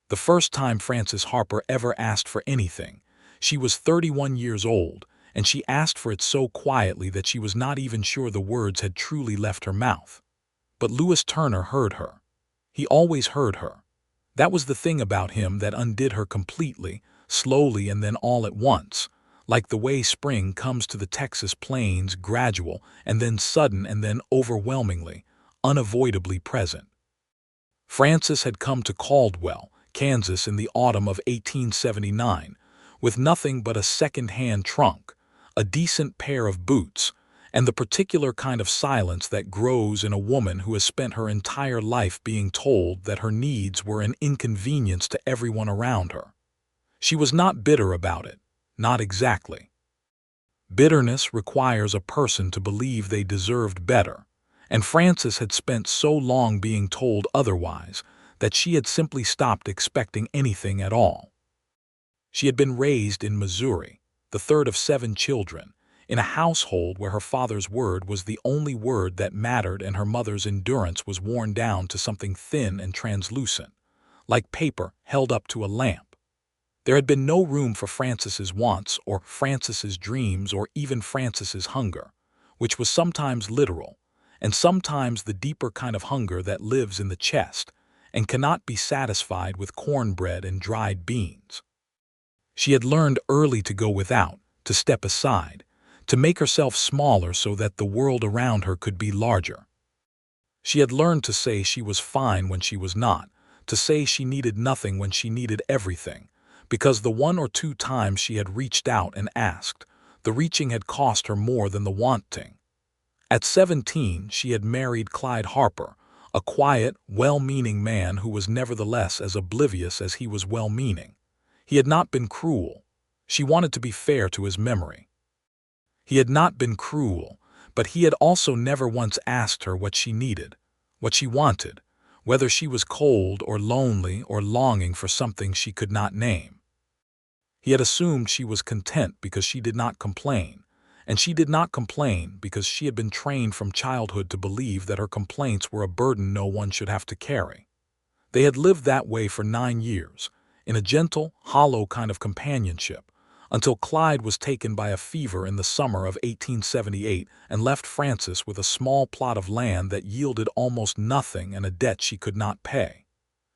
The first time Frances Harper ever asked for anything, she was 31 years old, and she asked for it so quietly that she was not even sure the words had truly left her mouth. But Lewis Turner heard her. He always heard her. That was the thing about him that undid her completely, slowly and then all at once, like the way spring comes to the Texas plains, gradual and then sudden and then overwhelmingly, unavoidably present. Frances had come to Caldwell, Kansas in the autumn of 1879, with nothing but a second-hand trunk, a decent pair of boots, and the particular kind of silence that grows in a woman who has spent her entire life being told that her needs were an inconvenience to everyone around her. She was not bitter about it, not exactly. Bitterness requires a person to believe they deserved better, and Frances had spent so long being told otherwise that she had simply stopped expecting anything at all. She had been raised in Missouri, the third of 7 children, in a household where her father's word was the only word that mattered and her mother's endurance was worn down to something thin and translucent, like paper held up to a lamp. There had been no room for Frances's wants or Frances's dreams or even Frances's hunger, which was sometimes literal, and sometimes the deeper kind of hunger that lives in the chest and cannot be satisfied with cornbread and dried beans. She had learned early to go without, to step aside, to make herself smaller so that the world around her could be larger. She had learned to say she was fine when she was not, to say she needed nothing when she needed everything, because the 1 or 2 times she had reached out and asked, the reaching had cost her more than the wanting. At 17, she had married Clyde Harper, a quiet, well-meaning man who was nevertheless as oblivious as he was well-meaning. He had not been cruel. She wanted to be fair to his memory. He had not been cruel, but he had also never once asked her what she needed, what she wanted, whether she was cold or lonely or longing for something she could not name. He had assumed she was content because she did not complain, and she did not complain because she had been trained from childhood to believe that her complaints were a burden no one should have to carry. They had lived that way for 9 years, in a gentle, hollow kind of companionship, until Clyde was taken by a fever in the summer of 1878 and left Frances with a small plot of land that yielded almost nothing and a debt she could not pay.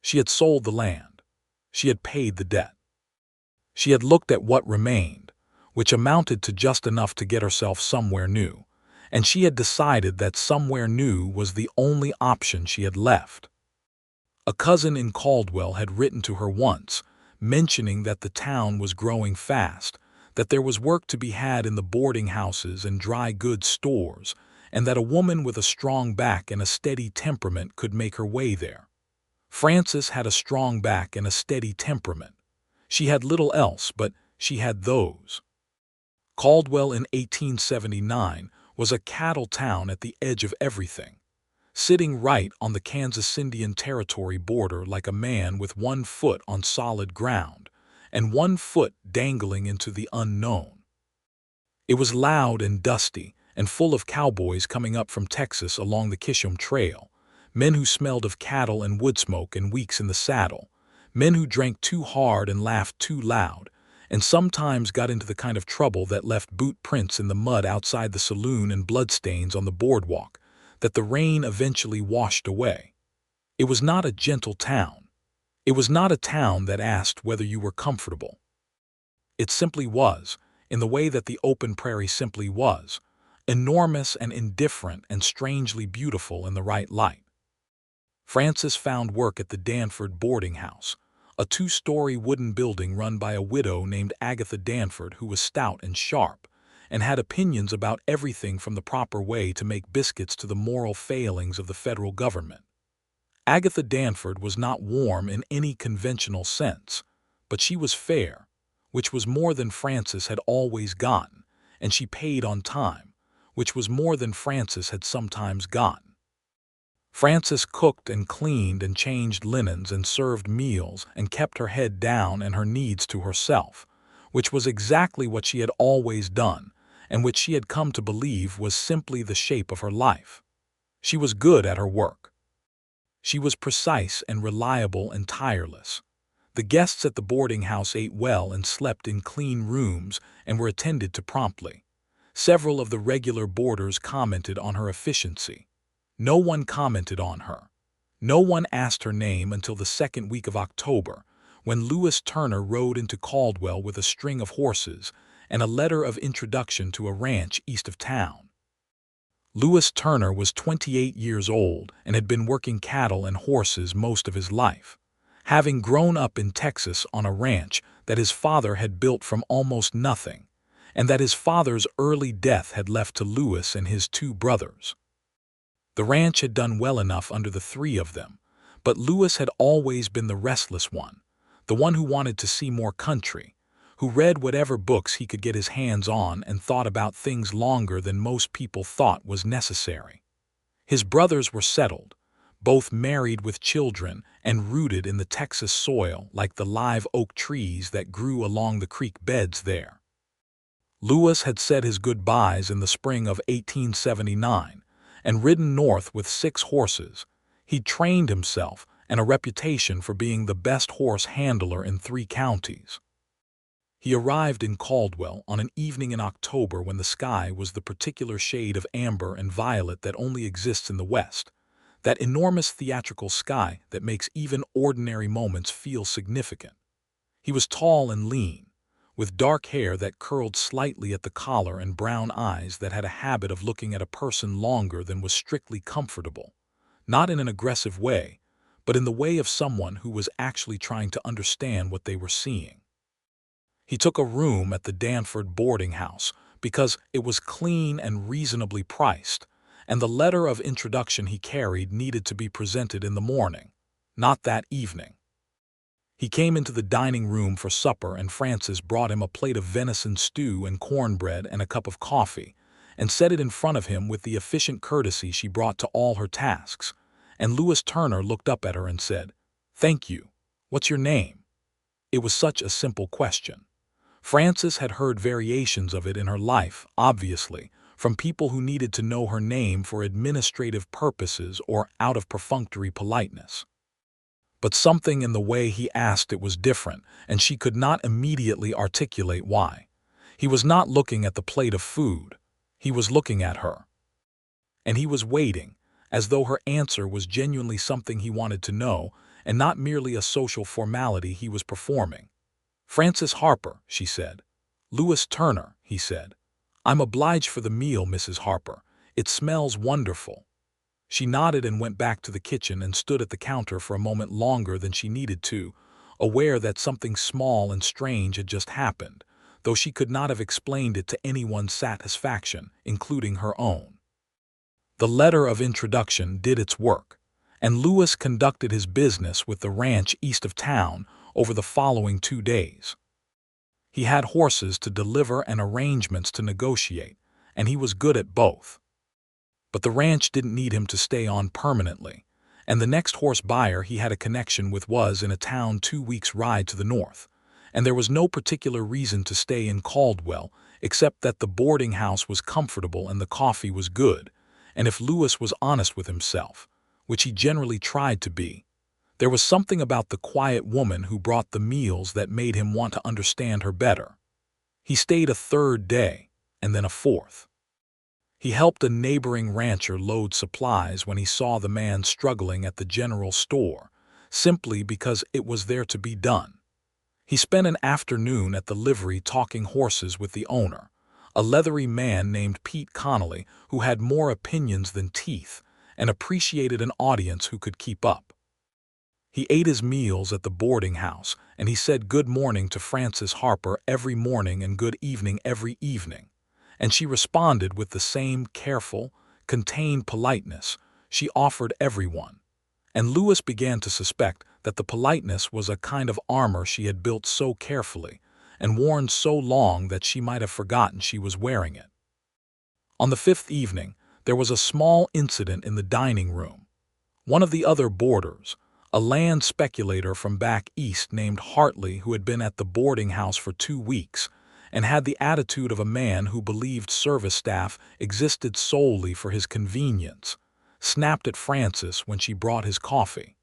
She had sold the land. She had paid the debt. She had looked at what remained, which amounted to just enough to get herself somewhere new, and she had decided that somewhere new was the only option she had left. A cousin in Caldwell had written to her once, mentioning that the town was growing fast, that there was work to be had in the boarding houses and dry goods stores, and that a woman with a strong back and a steady temperament could make her way there. Frances had a strong back and a steady temperament. She had little else, but she had those. Caldwell in 1879 was a cattle town at the edge of everything, sitting right on the Kansas Indian Territory border like a man with 1 foot on solid ground and 1 foot dangling into the unknown. It was loud and dusty and full of cowboys coming up from Texas along the Kishom Trail, men who smelled of cattle and wood smoke and weeks in the saddle, men who drank too hard and laughed too loud, and sometimes got into the kind of trouble that left boot prints in the mud outside the saloon and bloodstains on the boardwalk that the rain eventually washed away. It was not a gentle town. It was not a town that asked whether you were comfortable. It simply was, in the way that the open prairie simply was, enormous and indifferent and strangely beautiful in the right light. Frances found work at the Danford boarding house, a 2-story wooden building run by a widow named Agatha Danford who was stout and sharp, and had opinions about everything from the proper way to make biscuits to the moral failings of the federal government. Agatha Danford was not warm in any conventional sense, but she was fair, which was more than Frances had always gotten, and she paid on time, which was more than Frances had sometimes gotten. Frances cooked and cleaned and changed linens and served meals and kept her head down and her needs to herself, which was exactly what she had always done, and which she had come to believe was simply the shape of her life. She was good at her work. She was precise and reliable and tireless. The guests at the boarding house ate well and slept in clean rooms and were attended to promptly. Several of the regular boarders commented on her efficiency. No one commented on her. No one asked her name until the second week of October, when Lewis Turner rode into Caldwell with a string of horses and a letter of introduction to a ranch east of town. Lewis Turner was 28 years old and had been working cattle and horses most of his life, having grown up in Texas on a ranch that his father had built from almost nothing, and that his father's early death had left to Lewis and his two brothers. The ranch had done well enough under the three of them, but Lewis had always been the restless one, the one who wanted to see more country, who read whatever books he could get his hands on and thought about things longer than most people thought was necessary. His brothers were settled, both married with children and rooted in the Texas soil like the live oak trees that grew along the creek beds there. Lewis had said his goodbyes in the spring of 1879 and ridden north with 6 horses. He'd trained himself and a reputation for being the best horse handler in 3 counties. He arrived in Caldwell on an evening in October when the sky was the particular shade of amber and violet that only exists in the West, that enormous theatrical sky that makes even ordinary moments feel significant. He was tall and lean, with dark hair that curled slightly at the collar and brown eyes that had a habit of looking at a person longer than was strictly comfortable, not in an aggressive way, but in the way of someone who was actually trying to understand what they were seeing. He took a room at the Danford boarding house because it was clean and reasonably priced, and the letter of introduction he carried needed to be presented in the morning, not that evening. He came into the dining room for supper, and Frances brought him a plate of venison stew and cornbread and a cup of coffee, and set it in front of him with the efficient courtesy she brought to all her tasks, and Lewis Turner looked up at her and said, "Thank you. What's your name?" It was such a simple question. Frances had heard variations of it in her life, obviously, from people who needed to know her name for administrative purposes or out of perfunctory politeness. But something in the way he asked it was different, and she could not immediately articulate why. He was not looking at the plate of food. He was looking at her. And he was waiting, as though her answer was genuinely something he wanted to know, and not merely a social formality he was performing. "Frances Harper," she said. "Lewis Turner," he said. "I'm obliged for the meal, Mrs. Harper. It smells wonderful." She nodded and went back to the kitchen and stood at the counter for a moment longer than she needed to, aware that something small and strange had just happened, though she could not have explained it to anyone's satisfaction, including her own. The letter of introduction did its work, and Lewis conducted his business with the ranch east of town over the following 2 days. He had horses to deliver and arrangements to negotiate, and he was good at both. But the ranch didn't need him to stay on permanently, and the next horse buyer he had a connection with was in a town 2 weeks' ride to the north, and there was no particular reason to stay in Caldwell except that the boarding house was comfortable and the coffee was good, and if Lewis was honest with himself, which he generally tried to be, there was something about the quiet woman who brought the meals that made him want to understand her better. He stayed a 3rd day, and then a 4th. He helped a neighboring rancher load supplies when he saw the man struggling at the general store, simply because it was there to be done. He spent an afternoon at the livery talking horses with the owner, a leathery man named Pete Connolly who had more opinions than teeth and appreciated an audience who could keep up. He ate his meals at the boarding house, and he said good morning to Frances Harper every morning and good evening every evening, and she responded with the same careful, contained politeness she offered everyone, and Lewis began to suspect that the politeness was a kind of armor she had built so carefully and worn so long that she might have forgotten she was wearing it. On the 5th evening, there was a small incident in the dining room. One of the other boarders, a land speculator from back east named Hartley, who had been at the boarding house for 2 weeks and had the attitude of a man who believed service staff existed solely for his convenience, snapped at Frances when she brought his coffee.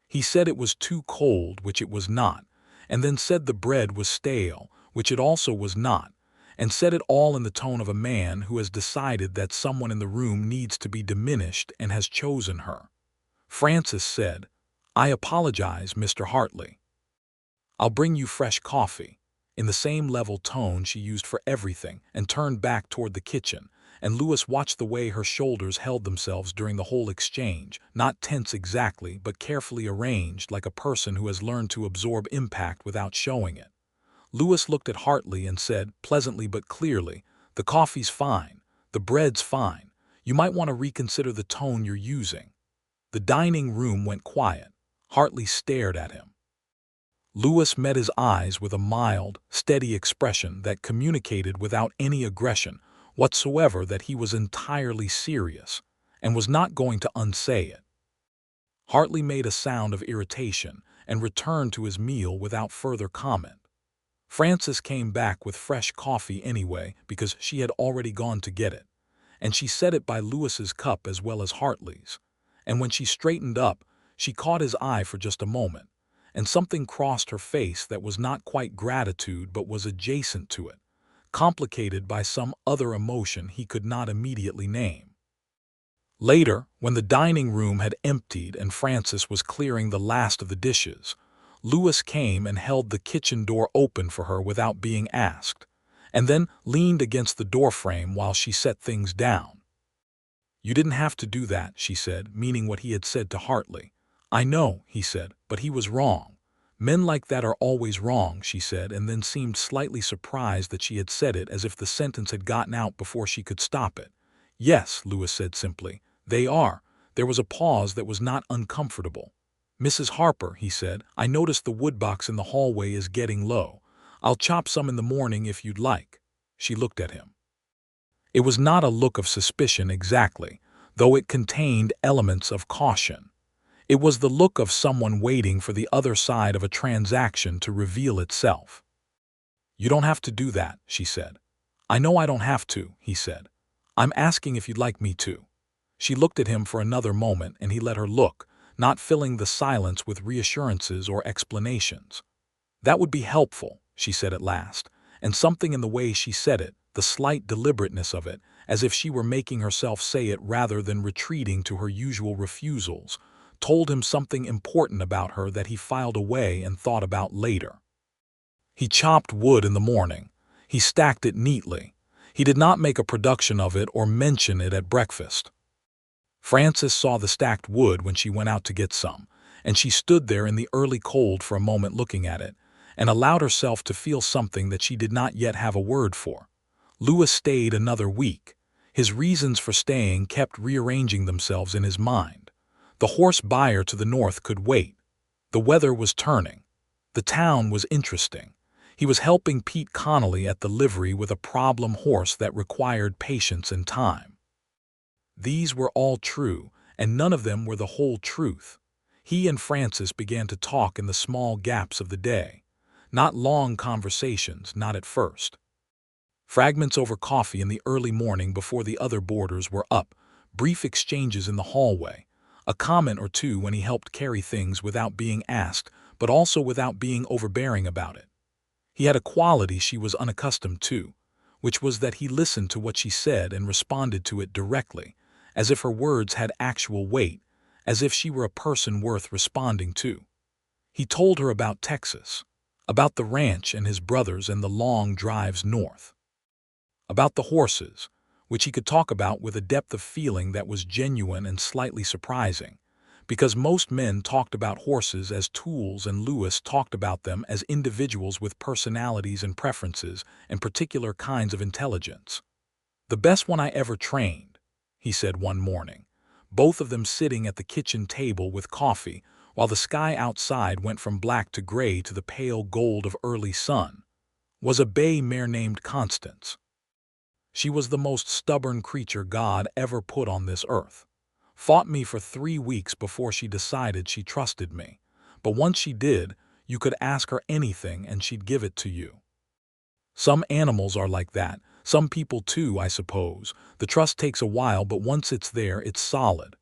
He said it was too cold, which it was not, and then said the bread was stale, which it also was not, and said it all in the tone of a man who has decided that someone in the room needs to be diminished and has chosen her. Frances said, "I apologize, Mr. Hartley. I'll bring you fresh coffee," in the same level tone she used for everything, and turned back toward the kitchen, and Lewis watched the way her shoulders held themselves during the whole exchange, not tense exactly, but carefully arranged like a person who has learned to absorb impact without showing it. Lewis looked at Hartley and said, pleasantly but clearly, "The coffee's fine. The bread's fine. You might want to reconsider the tone you're using." The dining room went quiet. Hartley stared at him. Lewis met his eyes with a mild, steady expression that communicated without any aggression whatsoever that he was entirely serious and was not going to unsay it. Hartley made a sound of irritation and returned to his meal without further comment. Frances came back with fresh coffee anyway because she had already gone to get it, and she set it by Lewis's cup as well as Hartley's, and when she straightened up, she caught his eye for just a moment, and something crossed her face that was not quite gratitude but was adjacent to it, complicated by some other emotion he could not immediately name. Later, when the dining room had emptied and Frances was clearing the last of the dishes, Lewis came and held the kitchen door open for her without being asked, and then leaned against the doorframe while she set things down. "You didn't have to do that," she said, meaning what he had said to Hartley. "I know," he said, "but he was wrong. Men like that are always wrong," she said, and then seemed slightly surprised that she had said it as if the sentence had gotten out before she could stop it. "Yes," Lewis said simply, "they are." There was a pause that was not uncomfortable. "Mrs. Harper," he said, "I noticed the woodbox in the hallway is getting low. I'll chop some in the morning if you'd like." She looked at him. It was not a look of suspicion exactly, though it contained elements of caution. It was the look of someone waiting for the other side of a transaction to reveal itself. "You don't have to do that," she said. "I know I don't have to," he said. "I'm asking if you'd like me to." She looked at him for another moment, and he let her look, not filling the silence with reassurances or explanations. "That would be helpful," she said at last, and something in the way she said it, the slight deliberateness of it, as if she were making herself say it rather than retreating to her usual refusals, told him something important about her that he filed away and thought about later. He chopped wood in the morning. He stacked it neatly. He did not make a production of it or mention it at breakfast. Frances saw the stacked wood when she went out to get some, and she stood there in the early cold for a moment looking at it, and allowed herself to feel something that she did not yet have a word for. Lewis stayed another week. His reasons for staying kept rearranging themselves in his mind. The horse buyer to the north could wait. The weather was turning. The town was interesting. He was helping Pete Connolly at the livery with a problem horse that required patience and time. These were all true, and none of them were the whole truth. He and Frances began to talk in the small gaps of the day. Not long conversations, not at first. Fragments over coffee in the early morning before the other boarders were up, brief exchanges in the hallway, a comment or two when he helped carry things without being asked, but also without being overbearing about it. He had a quality she was unaccustomed to, which was that he listened to what she said and responded to it directly, as if her words had actual weight, as if she were a person worth responding to. He told her about Texas, about the ranch and his brothers and the long drives north, about the horses, which he could talk about with a depth of feeling that was genuine and slightly surprising, because most men talked about horses as tools and Lewis talked about them as individuals with personalities and preferences and particular kinds of intelligence. "The best one I ever trained," he said one morning, both of them sitting at the kitchen table with coffee, while the sky outside went from black to gray to the pale gold of early sun, "was a bay mare named Constance. She was the most stubborn creature God ever put on this earth. Fought me for 3 weeks before she decided she trusted me. But once she did, you could ask her anything and she'd give it to you. Some animals are like that. Some people too, I suppose. The trust takes a while, but once it's there, it's solid.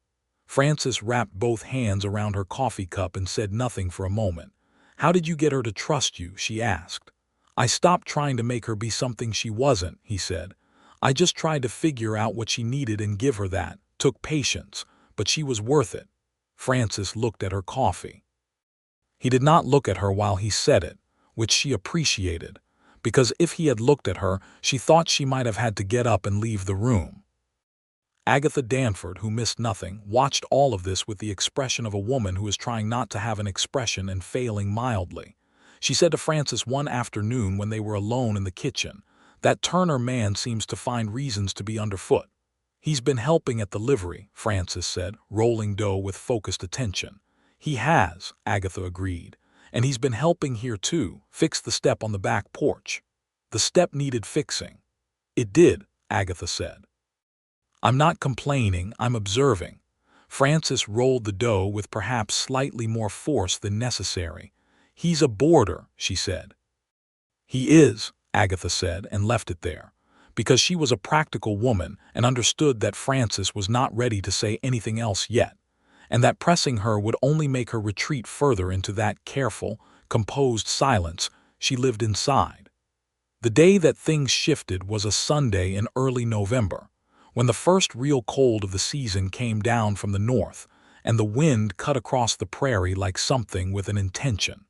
Frances wrapped both hands around her coffee cup and said nothing for a moment. "How did you get her to trust you?" she asked. "I stopped trying to make her be something she wasn't," he said. "I just tried to figure out what she needed and give her that. Took patience, but she was worth it." Frances looked at her coffee. He did not look at her while he said it, which she appreciated, because if he had looked at her, she thought she might have had to get up and leave the room. Agatha Danford, who missed nothing, watched all of this with the expression of a woman who is trying not to have an expression and failing mildly. She said to Frances one afternoon when they were alone in the kitchen, "That Turner man seems to find reasons to be underfoot." "He's been helping at the livery," Frances said, rolling dough with focused attention. "He has," Agatha agreed. "And he's been helping here too, fix the step on the back porch." "The step needed fixing." "It did," Agatha said. "I'm not complaining, I'm observing." Frances rolled the dough with perhaps slightly more force than necessary. "He's a boarder," she said. "He is," Agatha said, and left it there, because she was a practical woman and understood that Frances was not ready to say anything else yet, and that pressing her would only make her retreat further into that careful, composed silence she lived inside. The day that things shifted was a Sunday in early November, when the first real cold of the season came down from the north, and the wind cut across the prairie like something with an intention.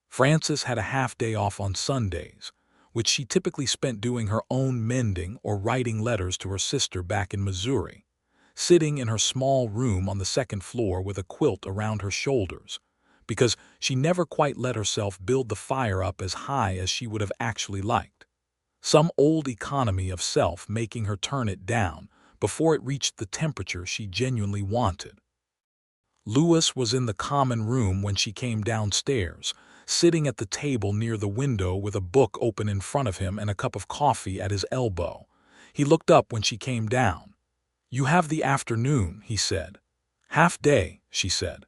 Frances had a half-day off on Sundays, which she typically spent doing her own mending or writing letters to her sister back in Missouri, sitting in her small room on the second floor with a quilt around her shoulders, because she never quite let herself build the fire up as high as she would have actually liked. Some old economy of self making her turn it down before it reached the temperature she genuinely wanted. Lewis was in the common room when she came downstairs, sitting at the table near the window with a book open in front of him and a cup of coffee at his elbow. He looked up when she came down. "You have the afternoon," he said. "Half day," she said.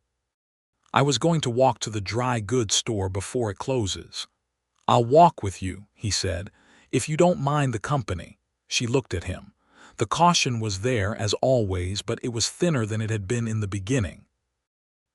"I was going to walk to the dry goods store before it closes." "I'll walk with you," he said, "if you don't mind the company." She looked at him. The caution was there as always, but it was thinner than it had been in the beginning.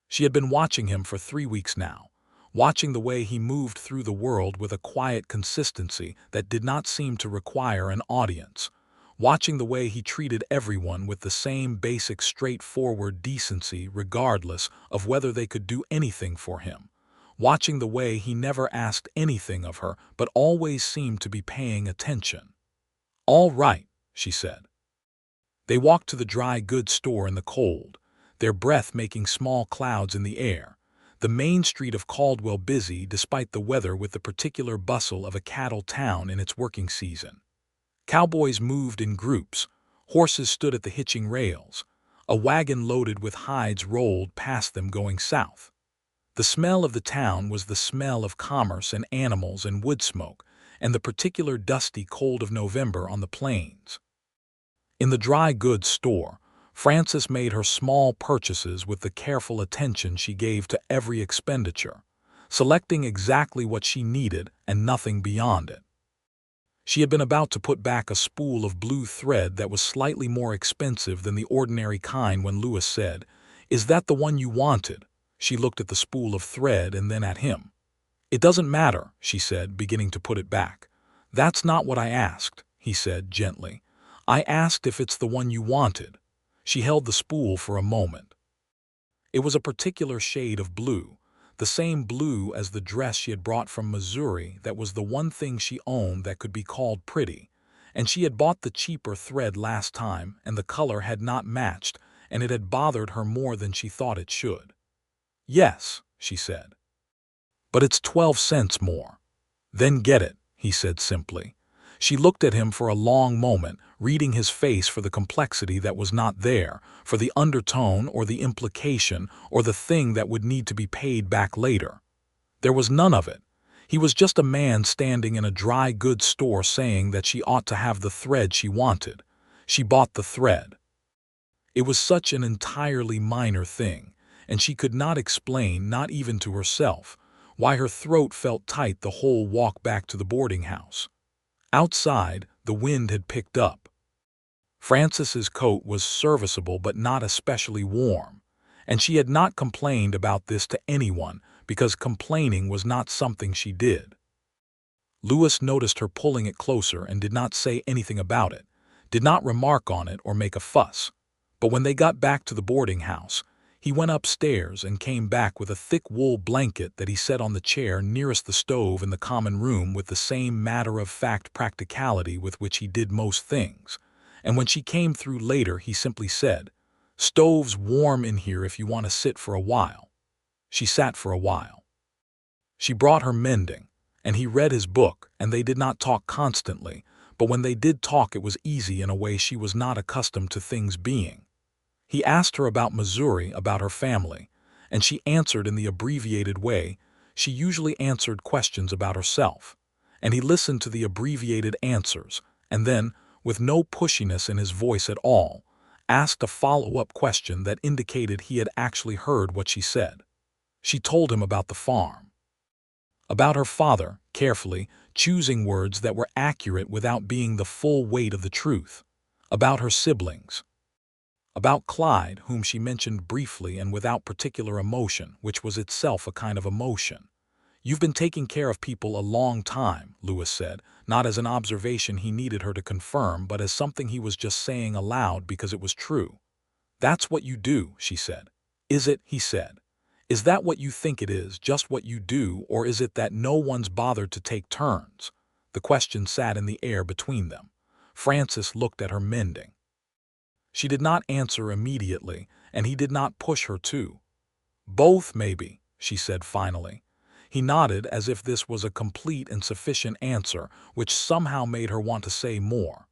She had been watching him for 3 weeks now, watching the way he moved through the world with a quiet consistency that did not seem to require an audience, watching the way he treated everyone with the same basic straightforward decency regardless of whether they could do anything for him, watching the way he never asked anything of her but always seemed to be paying attention. "All right," she said. They walked to the dry goods store in the cold, their breath making small clouds in the air, the main street of Caldwell busy despite the weather with the particular bustle of a cattle town in its working season. Cowboys moved in groups, horses stood at the hitching rails, a wagon loaded with hides rolled past them going south. The smell of the town was the smell of commerce and animals and wood smoke, and the particular dusty cold of November on the plains. In the dry goods store, Frances made her small purchases with the careful attention she gave to every expenditure, selecting exactly what she needed and nothing beyond it. She had been about to put back a spool of blue thread that was slightly more expensive than the ordinary kind when Lewis said, "Is that the one you wanted?" She looked at the spool of thread and then at him. "It doesn't matter," she said, beginning to put it back. "That's not what I asked," he said gently. "I asked if it's the one you wanted." She held the spool for a moment. It was a particular shade of blue, the same blue as the dress she had brought from Missouri that was the one thing she owned that could be called pretty, and she had bought the cheaper thread last time and the color had not matched and it had bothered her more than she thought it should. "Yes," she said. "But it's 12 cents more." "Then get it," he said simply. She looked at him for a long moment, reading his face for the complexity that was not there, for the undertone or the implication or the thing that would need to be paid back later. There was none of it. He was just a man standing in a dry goods store saying that she ought to have the thread she wanted. She bought the thread. It was such an entirely minor thing, and she could not explain, not even to herself, why her throat felt tight the whole walk back to the boarding house. Outside, the wind had picked up. Frances's coat was serviceable but not especially warm, and she had not complained about this to anyone because complaining was not something she did. Louis noticed her pulling it closer and did not say anything about it, did not remark on it or make a fuss. But when they got back to the boarding house, he went upstairs and came back with a thick wool blanket that he set on the chair nearest the stove in the common room with the same matter-of-fact practicality with which he did most things. And when she came through later, he simply said, "Stove's warm in here if you want to sit for a while." She sat for a while. She brought her mending, and he read his book, and they did not talk constantly, but when they did talk it was easy in a way she was not accustomed to things being. He asked her about Missouri, about her family, and she answered in the abbreviated way she usually answered questions about herself, and he listened to the abbreviated answers, and then, with no pushiness in his voice at all, asked a follow-up question that indicated he had actually heard what she said. She told him about the farm, about her father, carefully, choosing words that were accurate without being the full weight of the truth, about her siblings, about Clyde, whom she mentioned briefly and without particular emotion, which was itself a kind of emotion. "You've been taking care of people a long time," Louis said, not as an observation he needed her to confirm, but as something he was just saying aloud because it was true. "That's what you do," she said. "Is it?" he said. "Is that what you think it is, just what you do, or is it that no one's bothered to take turns?" The question sat in the air between them. Frances looked at her mending. She did not answer immediately, and he did not push her to. "Both, maybe," she said finally. He nodded as if this was a complete and sufficient answer, which somehow made her want to say more.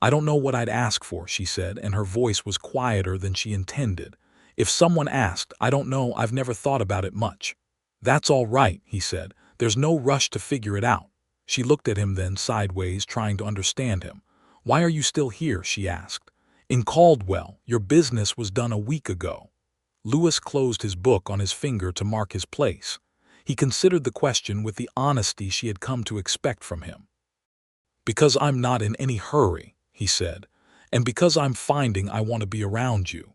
"I don't know what I'd ask for," she said, and her voice was quieter than she intended. "If someone asked, I don't know, I've never thought about it much." "That's all right," he said. "There's no rush to figure it out." She looked at him then sideways, trying to understand him. "Why are you still here?" she asked. "In Caldwell. Your business was done a week ago." Louis closed his book on his finger to mark his place. He considered the question with the honesty she had come to expect from him. "Because I'm not in any hurry," he said, "and because I'm finding I want to be around you."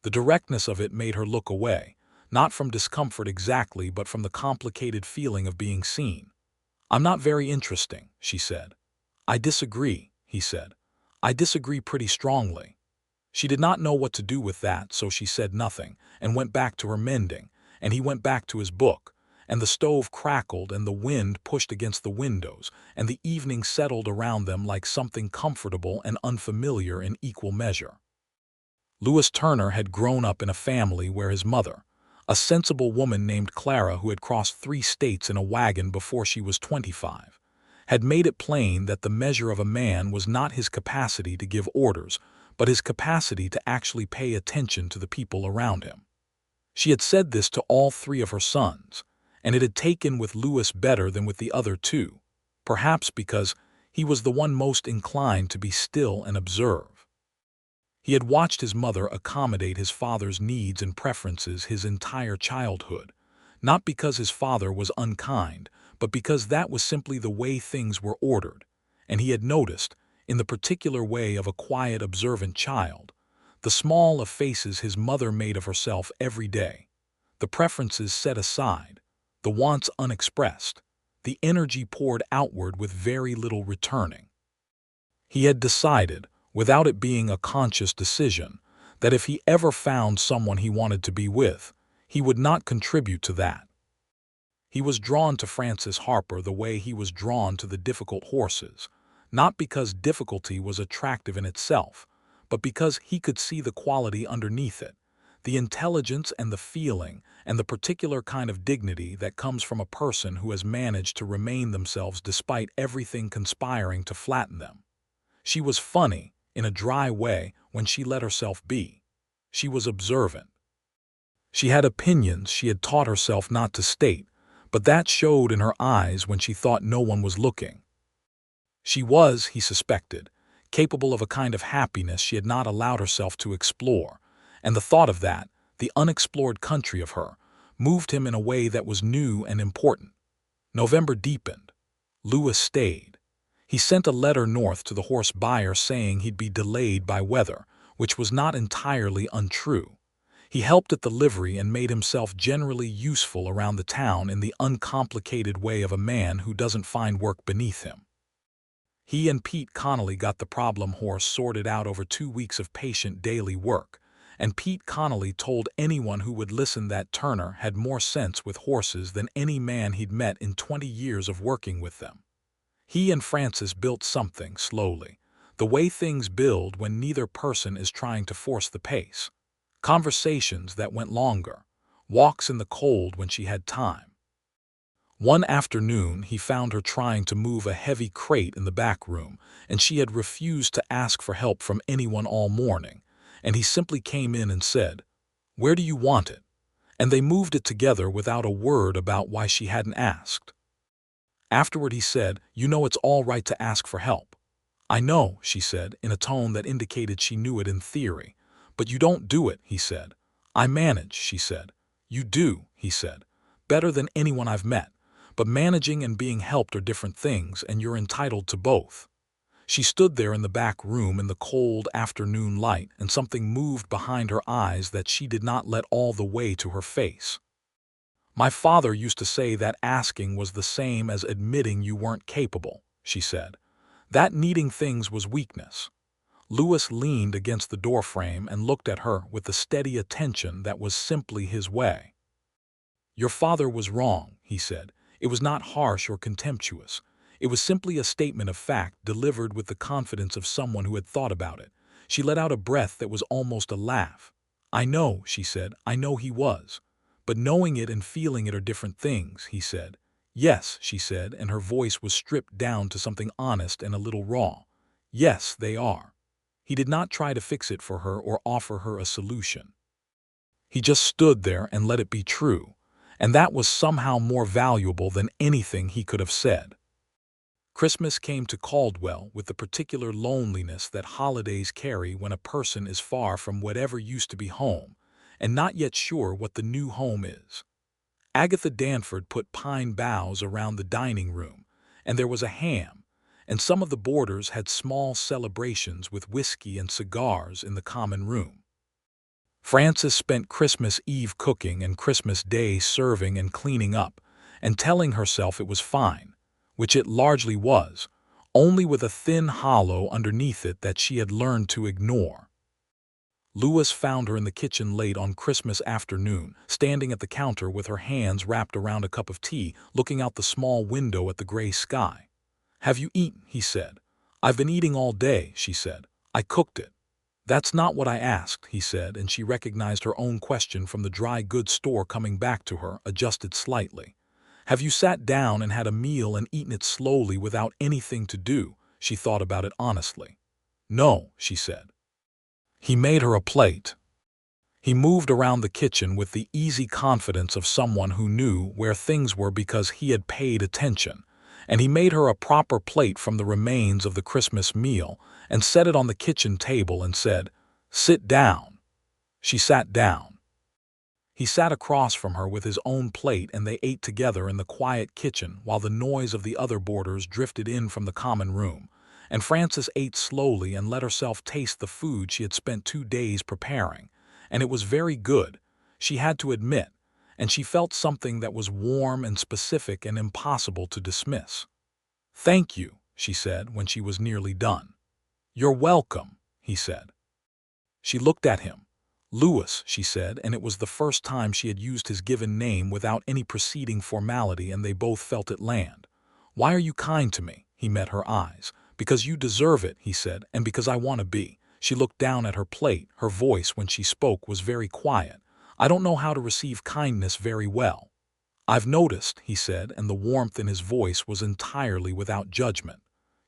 The directness of it made her look away, not from discomfort exactly, but from the complicated feeling of being seen. "I'm not very interesting," she said. "I disagree," he said. "I disagree pretty strongly." She did not know what to do with that, so she said nothing, and went back to her mending, and he went back to his book, and the stove crackled and the wind pushed against the windows, and the evening settled around them like something comfortable and unfamiliar in equal measure. Louis Turner had grown up in a family where his mother, a sensible woman named Clara who had crossed 3 states in a wagon before she was 25, had made it plain that the measure of a man was not his capacity to give orders, but his capacity to actually pay attention to the people around him. She had said this to all 3 of her sons, and it had taken with Louis better than with the other 2, perhaps because he was the one most inclined to be still and observe. He had watched his mother accommodate his father's needs and preferences his entire childhood, not because his father was unkind, but because that was simply the way things were ordered, and he had noticed, in the particular way of a quiet, observant child, the small effaces his mother made of herself every day, the preferences set aside, the wants unexpressed, the energy poured outward with very little returning. He had decided, without it being a conscious decision, that if he ever found someone he wanted to be with, he would not contribute to that. He was drawn to Frances Harper the way he was drawn to the difficult horses, not because difficulty was attractive in itself, but because he could see the quality underneath it, the intelligence and the feeling and the particular kind of dignity that comes from a person who has managed to remain themselves despite everything conspiring to flatten them. She was funny, in a dry way, when she let herself be. She was observant. She had opinions she had taught herself not to state, but that showed in her eyes when she thought no one was looking. She was, he suspected, capable of a kind of happiness she had not allowed herself to explore, and the thought of that, the unexplored country of her, moved him in a way that was new and important. November deepened. Louis stayed. He sent a letter north to the horse buyer saying he'd be delayed by weather, which was not entirely untrue. He helped at the livery and made himself generally useful around the town in the uncomplicated way of a man who doesn't find work beneath him. He and Pete Connolly got the problem horse sorted out over 2 weeks of patient daily work, and Pete Connolly told anyone who would listen that Turner had more sense with horses than any man he'd met in 20 years of working with them. He and Francis built something slowly, the way things build when neither person is trying to force the pace. Conversations that went longer, walks in the cold when she had time. One afternoon, he found her trying to move a heavy crate in the back room, and she had refused to ask for help from anyone all morning, and he simply came in and said, "Where do you want it?" And they moved it together without a word about why she hadn't asked. Afterward he said, "You know it's all right to ask for help." "I know," she said, in a tone that indicated she knew it in theory. "But you don't do it," he said. "I manage," she said. "You do," he said. "Better than anyone I've met. But managing and being helped are different things, and you're entitled to both." She stood there in the back room in the cold afternoon light, and something moved behind her eyes that she did not let all the way to her face. "My father used to say that asking was the same as admitting you weren't capable," she said. "That needing things was weakness." Louis leaned against the doorframe and looked at her with the steady attention that was simply his way. "Your father was wrong," he said. "It was not harsh or contemptuous. It was simply a statement of fact delivered with the confidence of someone who had thought about it." She let out a breath that was almost a laugh. "I know," she said. "I know he was. But knowing it and feeling it are different things," he said. "Yes," she said, and her voice was stripped down to something honest and a little raw. "Yes, they are." He did not try to fix it for her or offer her a solution. He just stood there and let it be true, and that was somehow more valuable than anything he could have said. Christmas came to Caldwell with the particular loneliness that holidays carry when a person is far from whatever used to be home, and not yet sure what the new home is. Agatha Danford put pine boughs around the dining room, and there was a ham, and some of the boarders had small celebrations with whiskey and cigars in the common room. Frances spent Christmas Eve cooking and Christmas Day serving and cleaning up, and telling herself it was fine, which it largely was, only with a thin hollow underneath it that she had learned to ignore. Louis found her in the kitchen late on Christmas afternoon, standing at the counter with her hands wrapped around a cup of tea, looking out the small window at the gray sky. "Have you eaten?" he said. "I've been eating all day," she said. "I cooked it." "That's not what I asked," he said, and she recognized her own question from the dry goods store coming back to her, adjusted slightly. "Have you sat down and had a meal and eaten it slowly without anything to do?" She thought about it honestly. "No," she said. He made her a plate. He moved around the kitchen with the easy confidence of someone who knew where things were because he had paid attention, and he made her a proper plate from the remains of the Christmas meal and set it on the kitchen table and said, "Sit down." She sat down. He sat across from her with his own plate, and they ate together in the quiet kitchen while the noise of the other boarders drifted in from the common room, and Frances ate slowly and let herself taste the food she had spent 2 days preparing, and it was very good, she had to admit, and she felt something that was warm and specific and impossible to dismiss. "Thank you," she said when she was nearly done. "You're welcome," he said. She looked at him. "Louis," she said, and it was the first time she had used his given name without any preceding formality, and they both felt it land. "Why are you kind to me?" He met her eyes. "Because you deserve it," he said, "and because I want to be." She looked down at her plate. Her voice, when she spoke, was very quiet. "I don't know how to receive kindness very well." "I've noticed," he said, and the warmth in his voice was entirely without judgment.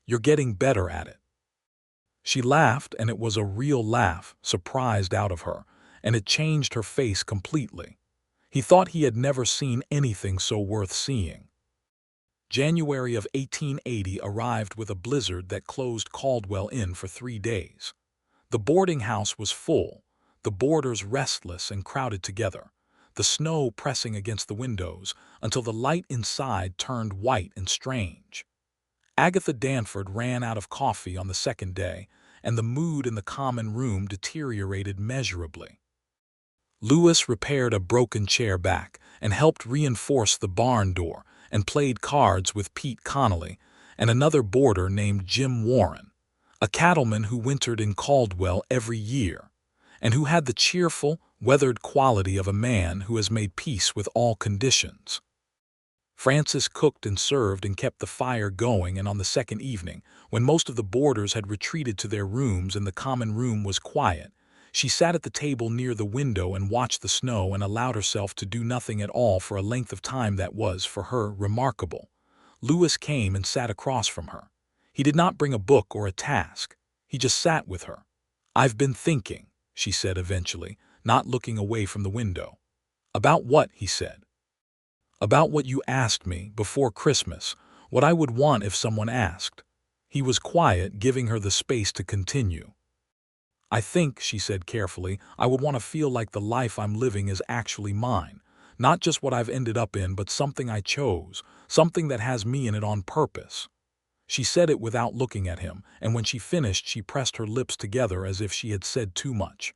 "You're getting better at it." She laughed, and it was a real laugh, surprised out of her, and it changed her face completely. He thought he had never seen anything so worth seeing. January of 1880 arrived with a blizzard that closed Caldwell in for 3 days. The boarding house was full, the boarders restless and crowded together, the snow pressing against the windows until the light inside turned white and strange. Agatha Danford ran out of coffee on the second day, and the mood in the common room deteriorated measurably. Lewis repaired a broken chair back and helped reinforce the barn door and played cards with Pete Connolly and another boarder named Jim Warren, a cattleman who wintered in Caldwell every year, and who had the cheerful, weathered quality of a man who has made peace with all conditions. Frances cooked and served and kept the fire going, and on the second evening, when most of the boarders had retreated to their rooms and the common room was quiet, she sat at the table near the window and watched the snow and allowed herself to do nothing at all for a length of time that was, for her, remarkable. Lewis came and sat across from her. He did not bring a book or a task. He just sat with her. "I've been thinking," she said eventually, not looking away from the window. "About what?" he said. "About what you asked me before Christmas, what I would want if someone asked." He was quiet, giving her the space to continue. "I think," she said carefully, "I would want to feel like the life I'm living is actually mine. Not just what I've ended up in, but something I chose, something that has me in it on purpose." She said it without looking at him, and when she finished she pressed her lips together as if she had said too much.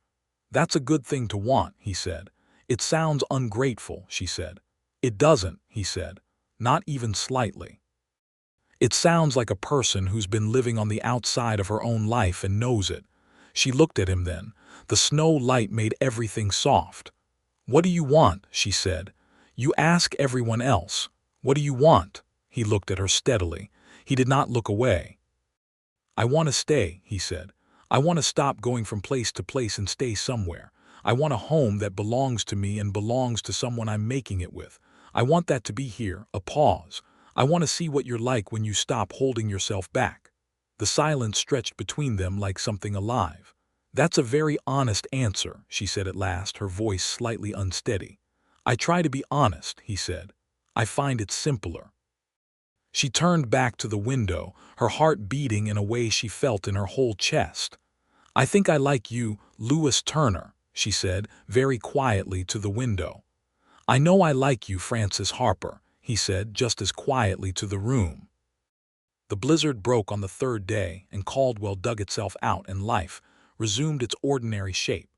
"That's a good thing to want," he said. "It sounds ungrateful," she said. "It doesn't," he said. "Not even slightly. It sounds like a person who's been living on the outside of her own life and knows it." She looked at him then. The snow light made everything soft. "What do you want?" she said. "You ask everyone else. What do you want?" He looked at her steadily. He did not look away. "I want to stay," he said. "I want to stop going from place to place and stay somewhere. I want a home that belongs to me and belongs to someone I'm making it with. I want that to be here." A pause. "I want to see what you're like when you stop holding yourself back." The silence stretched between them like something alive. "That's a very honest answer," she said at last, her voice slightly unsteady. "I try to be honest," he said. "I find it simpler." She turned back to the window, her heart beating in a way she felt in her whole chest. "I think I like you, Lewis Turner," she said, very quietly to the window. "I know I like you, Frances Harper," he said just as quietly to the room. The blizzard broke on the third day, and Caldwell dug itself out and life resumed its ordinary shape.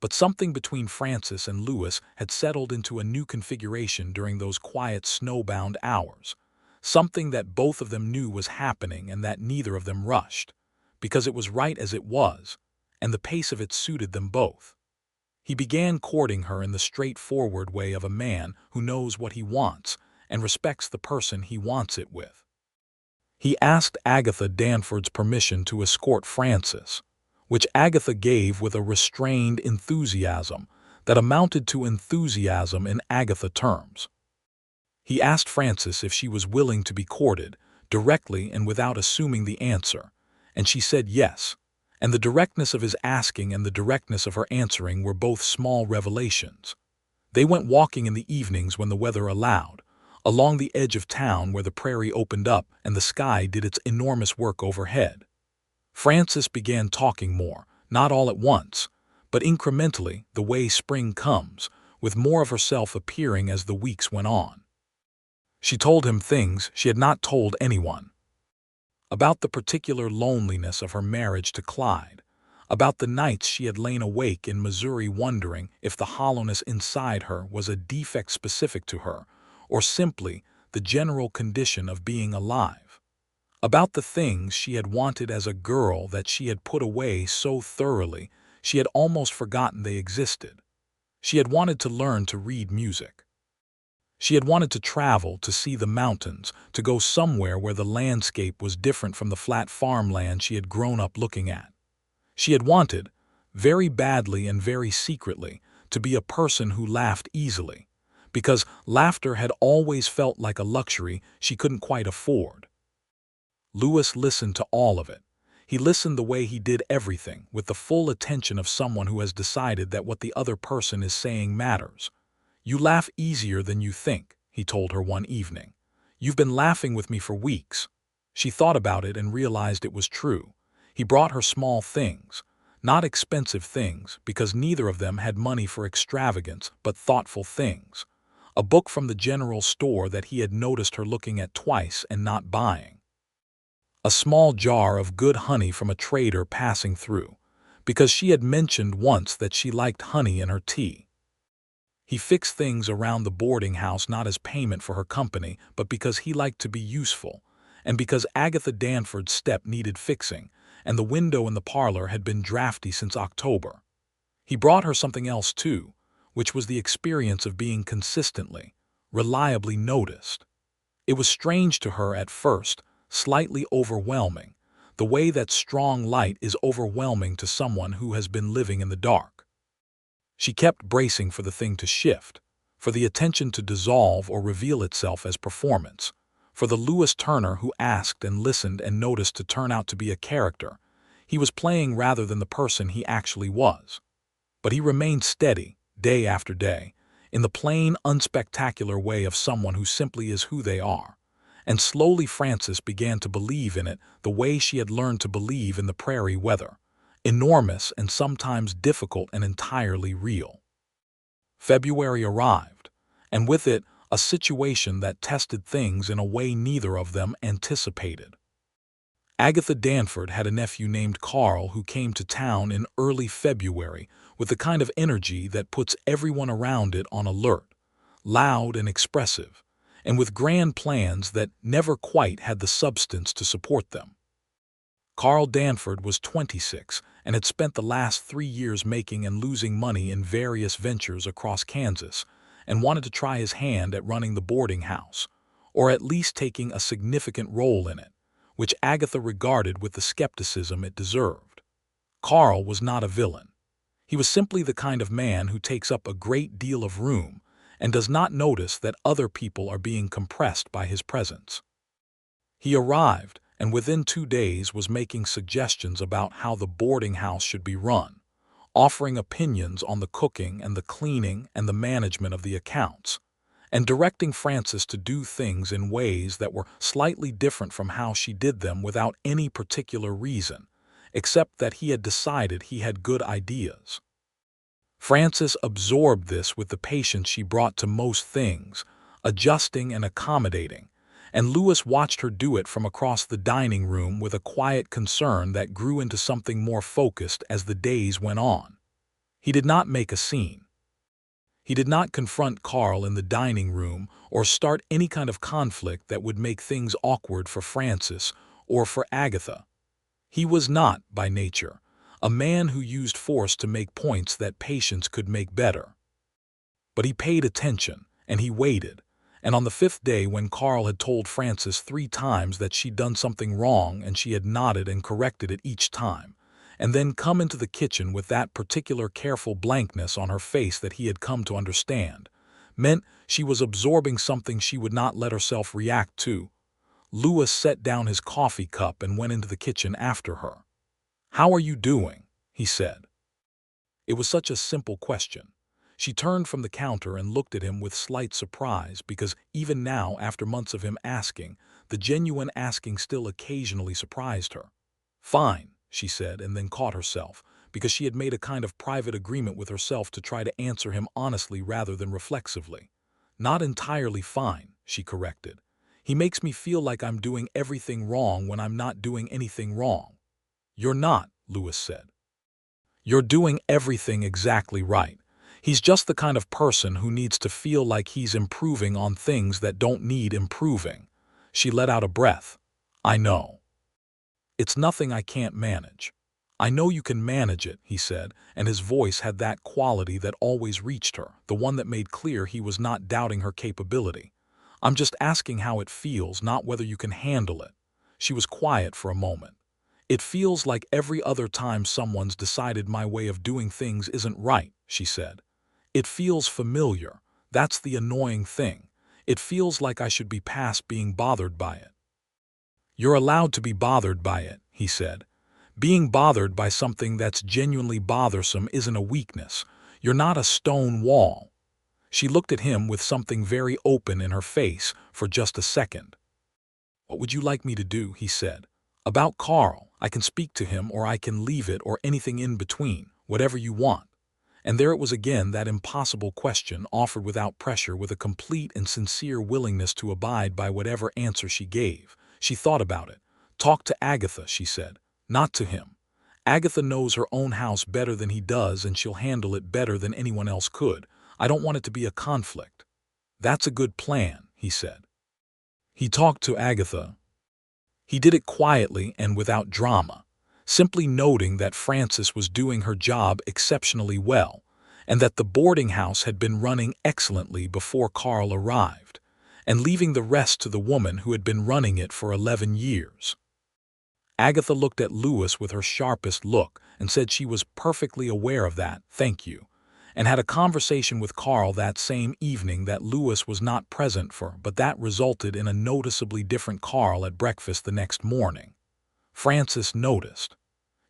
But something between Frances and Lewis had settled into a new configuration during those quiet snowbound hours. Something that both of them knew was happening and that neither of them rushed, because it was right as it was, and the pace of it suited them both. He began courting her in the straightforward way of a man who knows what he wants and respects the person he wants it with. He asked Agatha Danford's permission to escort Frances, which Agatha gave with a restrained enthusiasm that amounted to enthusiasm in Agatha terms. He asked Frances if she was willing to be courted, directly and without assuming the answer, and she said yes, and the directness of his asking and the directness of her answering were both small revelations. They went walking in the evenings when the weather allowed, along the edge of town where the prairie opened up and the sky did its enormous work overhead. Frances began talking more, not all at once, but incrementally, the way spring comes, with more of herself appearing as the weeks went on. She told him things she had not told anyone. About the particular loneliness of her marriage to Clyde, about the nights she had lain awake in Missouri wondering if the hollowness inside her was a defect specific to her, or simply the general condition of being alive. About the things she had wanted as a girl that she had put away so thoroughly she had almost forgotten they existed. She had wanted to learn to read music. She had wanted to travel, to see the mountains, to go somewhere where the landscape was different from the flat farmland she had grown up looking at. She had wanted, very badly and very secretly, to be a person who laughed easily, because laughter had always felt like a luxury she couldn't quite afford. Lewis listened to all of it. He listened the way he did everything, with the full attention of someone who has decided that what the other person is saying matters. "You laugh easier than you think," he told her one evening. "You've been laughing with me for weeks." She thought about it and realized it was true. He brought her small things, not expensive things, because neither of them had money for extravagance, but thoughtful things. A book from the general store that he had noticed her looking at twice and not buying. a small jar of good honey from a trader passing through, because she had mentioned once that she liked honey in her tea. He fixed things around the boarding house not as payment for her company, but because he liked to be useful, and because Agatha Danford's step needed fixing, and the window in the parlor had been drafty since October. He brought her something else too, which was the experience of being consistently, reliably noticed. It was strange to her at first, slightly overwhelming, the way that strong light is overwhelming to someone who has been living in the dark. She kept bracing for the thing to shift, for the attention to dissolve or reveal itself as performance, for the Lewis Turner who asked and listened and noticed to turn out to be a character. He was playing rather than the person he actually was. But he remained steady, day after day, in the plain, unspectacular way of someone who simply is who they are. And slowly Frances began to believe in it the way she had learned to believe in the prairie weather, enormous and sometimes difficult and entirely real. February arrived, and with it a situation that tested things in a way neither of them anticipated. Agatha Danford had a nephew named Carl who came to town in early February with the kind of energy that puts everyone around it on alert, loud and expressive, and with grand plans that never quite had the substance to support them. Carl Danford was 26 and had spent the last 3 years making and losing money in various ventures across Kansas and wanted to try his hand at running the boarding house, or at least taking a significant role in it, which Agatha regarded with the skepticism it deserved. Carl was not a villain. He was simply the kind of man who takes up a great deal of room and does not notice that other people are being compressed by his presence. He arrived, and within 2 days was making suggestions about how the boarding house should be run, offering opinions on the cooking and the cleaning and the management of the accounts, and directing Frances to do things in ways that were slightly different from how she did them without any particular reason, except that he had decided he had good ideas. Frances absorbed this with the patience she brought to most things, adjusting and accommodating, and Lewis watched her do it from across the dining room with a quiet concern that grew into something more focused as the days went on. He did not make a scene. He did not confront Carl in the dining room or start any kind of conflict that would make things awkward for Frances or for Agatha. He was not, by nature, a man who used force to make points that patience could make better. But he paid attention, and he waited, and on the 5th day when Carl had told Frances 3 times that she'd done something wrong and she had nodded and corrected it each time, and then come into the kitchen with that particular careful blankness on her face that he had come to understand, meant she was absorbing something she would not let herself react to. Lewis set down his coffee cup and went into the kitchen after her. "How are you doing?" he said. It was such a simple question. She turned from the counter and looked at him with slight surprise because even now, after months of him asking, the genuine asking still occasionally surprised her. "Fine," she said, and then caught herself, because she had made a kind of private agreement with herself to try to answer him honestly rather than reflexively. "Not entirely fine," she corrected. "He makes me feel like I'm doing everything wrong when I'm not doing anything wrong." "You're not," Lewis said. "You're doing everything exactly right. He's just the kind of person who needs to feel like he's improving on things that don't need improving." She let out a breath. "I know. It's nothing I can't manage." "I know you can manage it," he said, and his voice had that quality that always reached her, the one that made clear he was not doubting her capability. "I'm just asking how it feels, not whether you can handle it." She was quiet for a moment. "It feels like every other time someone's decided my way of doing things isn't right," she said. "It feels familiar. That's the annoying thing. It feels like I should be past being bothered by it." "You're allowed to be bothered by it," he said. "Being bothered by something that's genuinely bothersome isn't a weakness. You're not a stone wall." She looked at him with something very open in her face for just a second. "What would you like me to do?" he said. "About Carl, I can speak to him or I can leave it or anything in between, whatever you want." And there it was again, that impossible question offered without pressure, with a complete and sincere willingness to abide by whatever answer she gave. She thought about it, Talk to Agatha, she said, not to him. Agatha knows her own house better than he does, and she'll handle it better than anyone else could. I don't want it to be a conflict. That's a good plan, he said. He talked to Agatha. He did it quietly and without drama, simply noting that Frances was doing her job exceptionally well, and that the boarding house had been running excellently before Carl arrived, and leaving the rest to the woman who had been running it for 11 years. Agatha looked at Louis with her sharpest look and said she was perfectly aware of that, thank you, and had a conversation with Carl that same evening that Louis was not present for, but that resulted in a noticeably different Carl at breakfast the next morning. Frances noticed.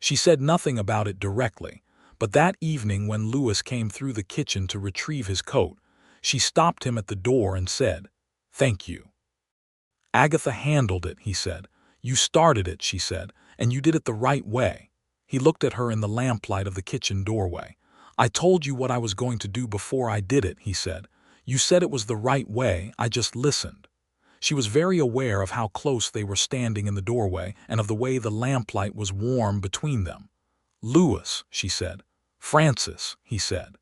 She said nothing about it directly, but that evening when Louis came through the kitchen to retrieve his coat, she stopped him at the door and said, "Thank you." "Agatha handled it," he said. "You started it," she said, "and you did it the right way." He looked at her in the lamplight of the kitchen doorway. "I told you what I was going to do before I did it," he said. "You said it was the right way, I just listened." She was very aware of how close they were standing in the doorway and of the way the lamplight was warm between them. "Louis," she said. "Frances," he said.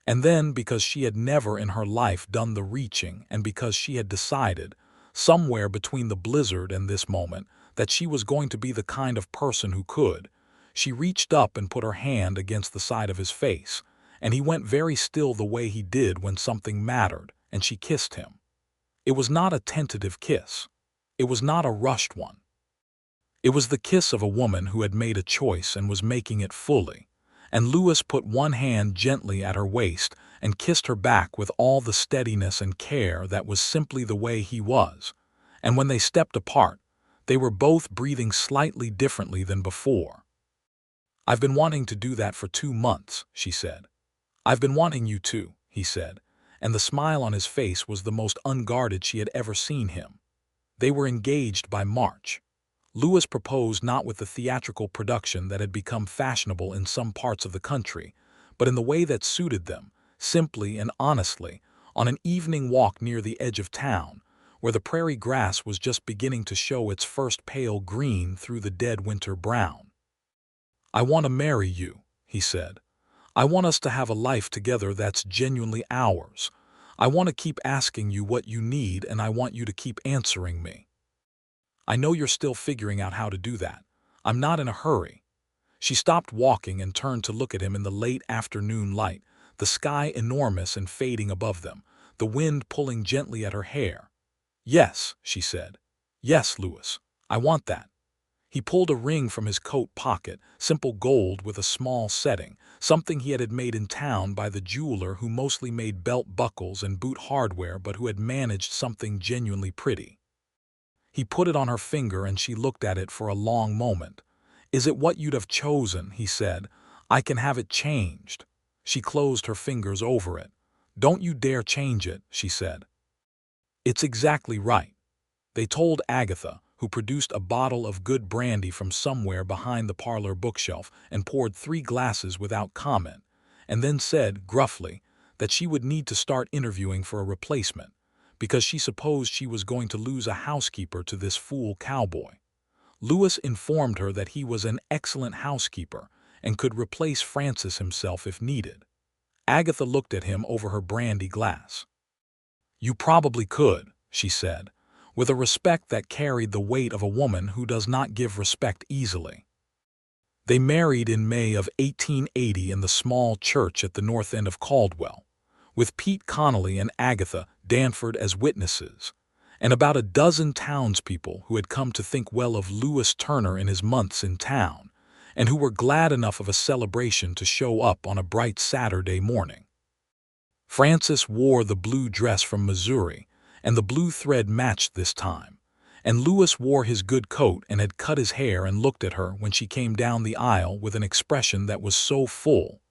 And then, because she had never in her life done the reaching, and because she had decided, somewhere between the blizzard and this moment, that she was going to be the kind of person who could, she reached up and put her hand against the side of his face, and he went very still the way he did when something mattered, and she kissed him. It was not a tentative kiss. It was not a rushed one. It was the kiss of a woman who had made a choice and was making it fully, and Louis put one hand gently at her waist and kissed her back with all the steadiness and care that was simply the way he was, and when they stepped apart, they were both breathing slightly differently than before. "I've been wanting to do that for 2 months," she said. "I've been wanting you to," he said, and the smile on his face was the most unguarded she had ever seen him. They were engaged by March. Louis proposed not with the theatrical production that had become fashionable in some parts of the country, but in the way that suited them, simply and honestly, on an evening walk near the edge of town, where the prairie grass was just beginning to show its first pale green through the dead winter brown. "I want to marry you," he said. "I want us to have a life together that's genuinely ours. I want to keep asking you what you need, and I want you to keep answering me. I know you're still figuring out how to do that. I'm not in a hurry." She stopped walking and turned to look at him in the late afternoon light, the sky enormous and fading above them, the wind pulling gently at her hair. "Yes," she said. "Yes, Louis, I want that." He pulled a ring from his coat pocket, simple gold with a small setting, something he had made in town by the jeweler who mostly made belt buckles and boot hardware but who had managed something genuinely pretty. He put it on her finger and she looked at it for a long moment. "Is it what you'd have chosen?" he said. "I can have it changed." She closed her fingers over it. "Don't you dare change it," she said. "It's exactly right." They told Agatha, who produced a bottle of good brandy from somewhere behind the parlor bookshelf and poured 3 glasses without comment, and then said, gruffly, that she would need to start interviewing for a replacement, because she supposed she was going to lose a housekeeper to this fool cowboy. Louis informed her that he was an excellent housekeeper and could replace Frances himself if needed. Agatha looked at him over her brandy glass. "You probably could," she said, with a respect that carried the weight of a woman who does not give respect easily. They married in May of 1880 in the small church at the north end of Caldwell, with Pete Connolly and Agatha Danford as witnesses, and about a dozen townspeople who had come to think well of Louis Turner in his months in town, and who were glad enough of a celebration to show up on a bright Saturday morning. Frances wore the blue dress from Missouri, and the blue thread matched this time, and Louis wore his good coat and had cut his hair and looked at her when she came down the aisle with an expression that was so full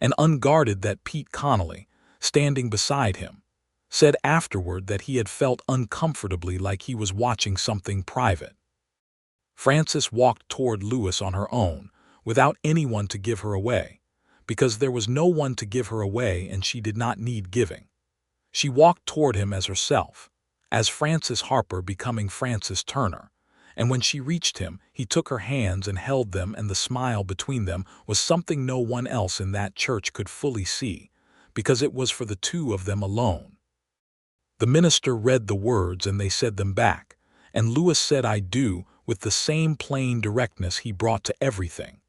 and unguarded that Pete Connolly, standing beside him, said afterward that he had felt uncomfortably like he was watching something private. Frances walked toward Louis on her own, without anyone to give her away, because there was no one to give her away and she did not need giving. She walked toward him as herself, as Frances Harper becoming Frances Turner, and when she reached him, he took her hands and held them, and the smile between them was something no one else in that church could fully see, because it was for the two of them alone. The minister read the words and they said them back, and Louis said "I do" with the same plain directness he brought to everything.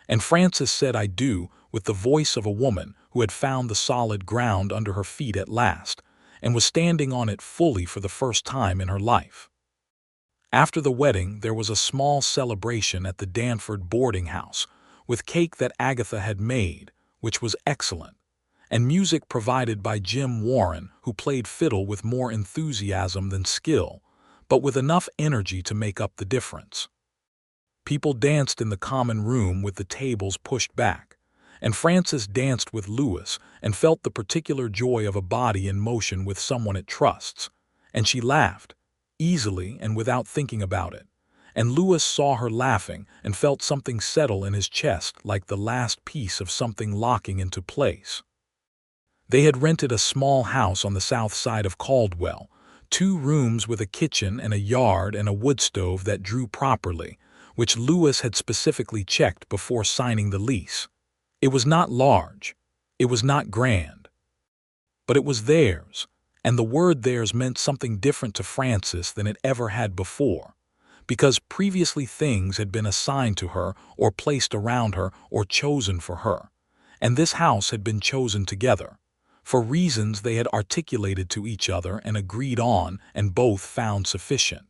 And Frances said "I do" with the voice of a woman who had found the solid ground under her feet at last, and was standing on it fully for the first time in her life. After the wedding, there was a small celebration at the Danford boarding house, with cake that Agatha had made, which was excellent, and music provided by Jim Warren, who played fiddle with more enthusiasm than skill, but with enough energy to make up the difference. People danced in the common room with the tables pushed back, and Frances danced with Louis and felt the particular joy of a body in motion with someone it trusts, and she laughed, easily and without thinking about it, and Louis saw her laughing and felt something settle in his chest like the last piece of something locking into place. They had rented a small house on the south side of Caldwell, 2 rooms with a kitchen and a yard and a wood stove that drew properly, which Louis had specifically checked before signing the lease. It was not large, it was not grand, but it was theirs, and the word theirs meant something different to Frances than it ever had before, because previously things had been assigned to her or placed around her or chosen for her, and this house had been chosen together, for reasons they had articulated to each other and agreed on and both found sufficient.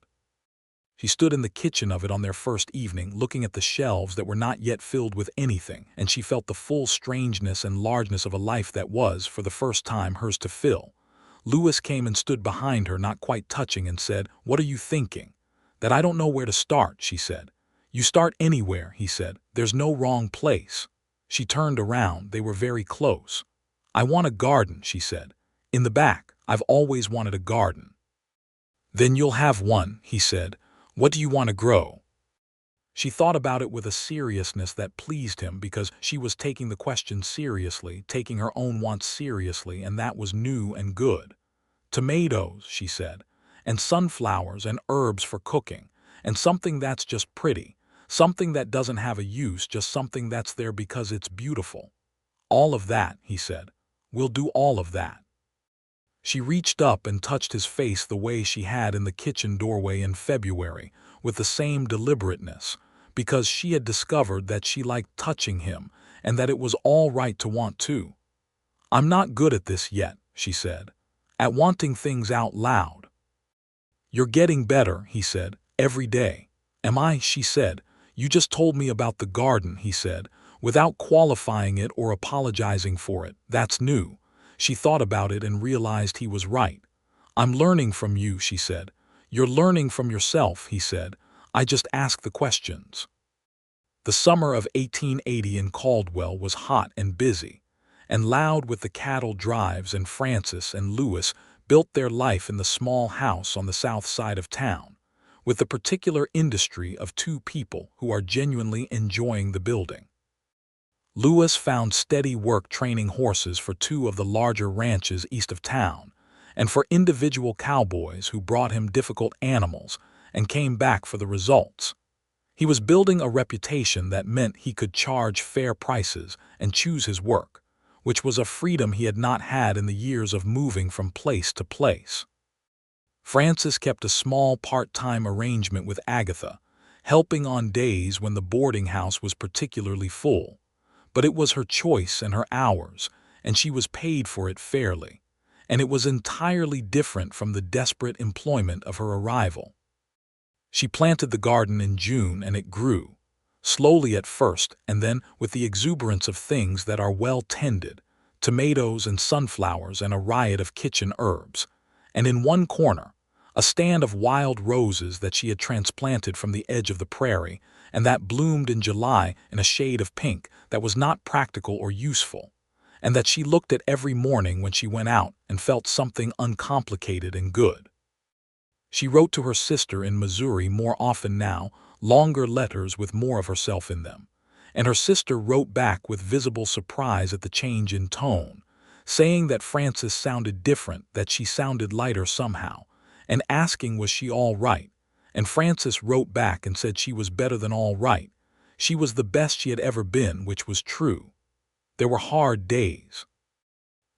She stood in the kitchen of it on their first evening, looking at the shelves that were not yet filled with anything, and she felt the full strangeness and largeness of a life that was, for the first time, hers to fill. Louis came and stood behind her, not quite touching, and said, "What are you thinking?" "That I don't know where to start," she said. "You start anywhere," he said. "There's no wrong place." She turned around. They were very close. "I want a garden," she said. "In the back. I've always wanted a garden." "Then you'll have one," he said. "What do you want to grow?" She thought about it with a seriousness that pleased him, because she was taking the question seriously, taking her own wants seriously, and that was new and good. "Tomatoes," she said, "and sunflowers and herbs for cooking, and something that's just pretty, something that doesn't have a use, just something that's there because it's beautiful." "All of that," he said. "We'll do all of that." She reached up and touched his face the way she had in the kitchen doorway in February, with the same deliberateness, because she had discovered that she liked touching him and that it was all right to want to. "I'm not good at this yet," she said, "at wanting things out loud." "You're getting better," he said, "every day." "Am I?" she said. "You just told me about the garden," he said, without qualifying it or apologizing for it. "That's new." She thought about it and realized he was right. "I'm learning from you," she said. "You're learning from yourself," he said. "I just ask the questions." The summer of 1880 in Caldwell was hot and busy, and loud with the cattle drives, and Frances and Louis built their life in the small house on the south side of town, with the particular industry of 2 people who are genuinely enjoying the building. Louis found steady work training horses for 2 of the larger ranches east of town, and for individual cowboys who brought him difficult animals and came back for the results. He was building a reputation that meant he could charge fair prices and choose his work, which was a freedom he had not had in the years of moving from place to place. Frances kept a small part-time arrangement with Agatha, helping on days when the boarding house was particularly full. But it was her choice and her hours, and she was paid for it fairly, and it was entirely different from the desperate employment of her arrival. She planted the garden in June, and it grew, slowly at first, and then with the exuberance of things that are well tended, tomatoes and sunflowers and a riot of kitchen herbs, and in one corner, a stand of wild roses that she had transplanted from the edge of the prairie, and that bloomed in July in a shade of pink that was not practical or useful, and that she looked at every morning when she went out and felt something uncomplicated and good. She wrote to her sister in Missouri more often now, longer letters with more of herself in them, and her sister wrote back with visible surprise at the change in tone, saying that Frances sounded different, that she sounded lighter somehow, and asking was she all right, and Frances wrote back and said she was better than all right. She was the best she had ever been, which was true. There were hard days.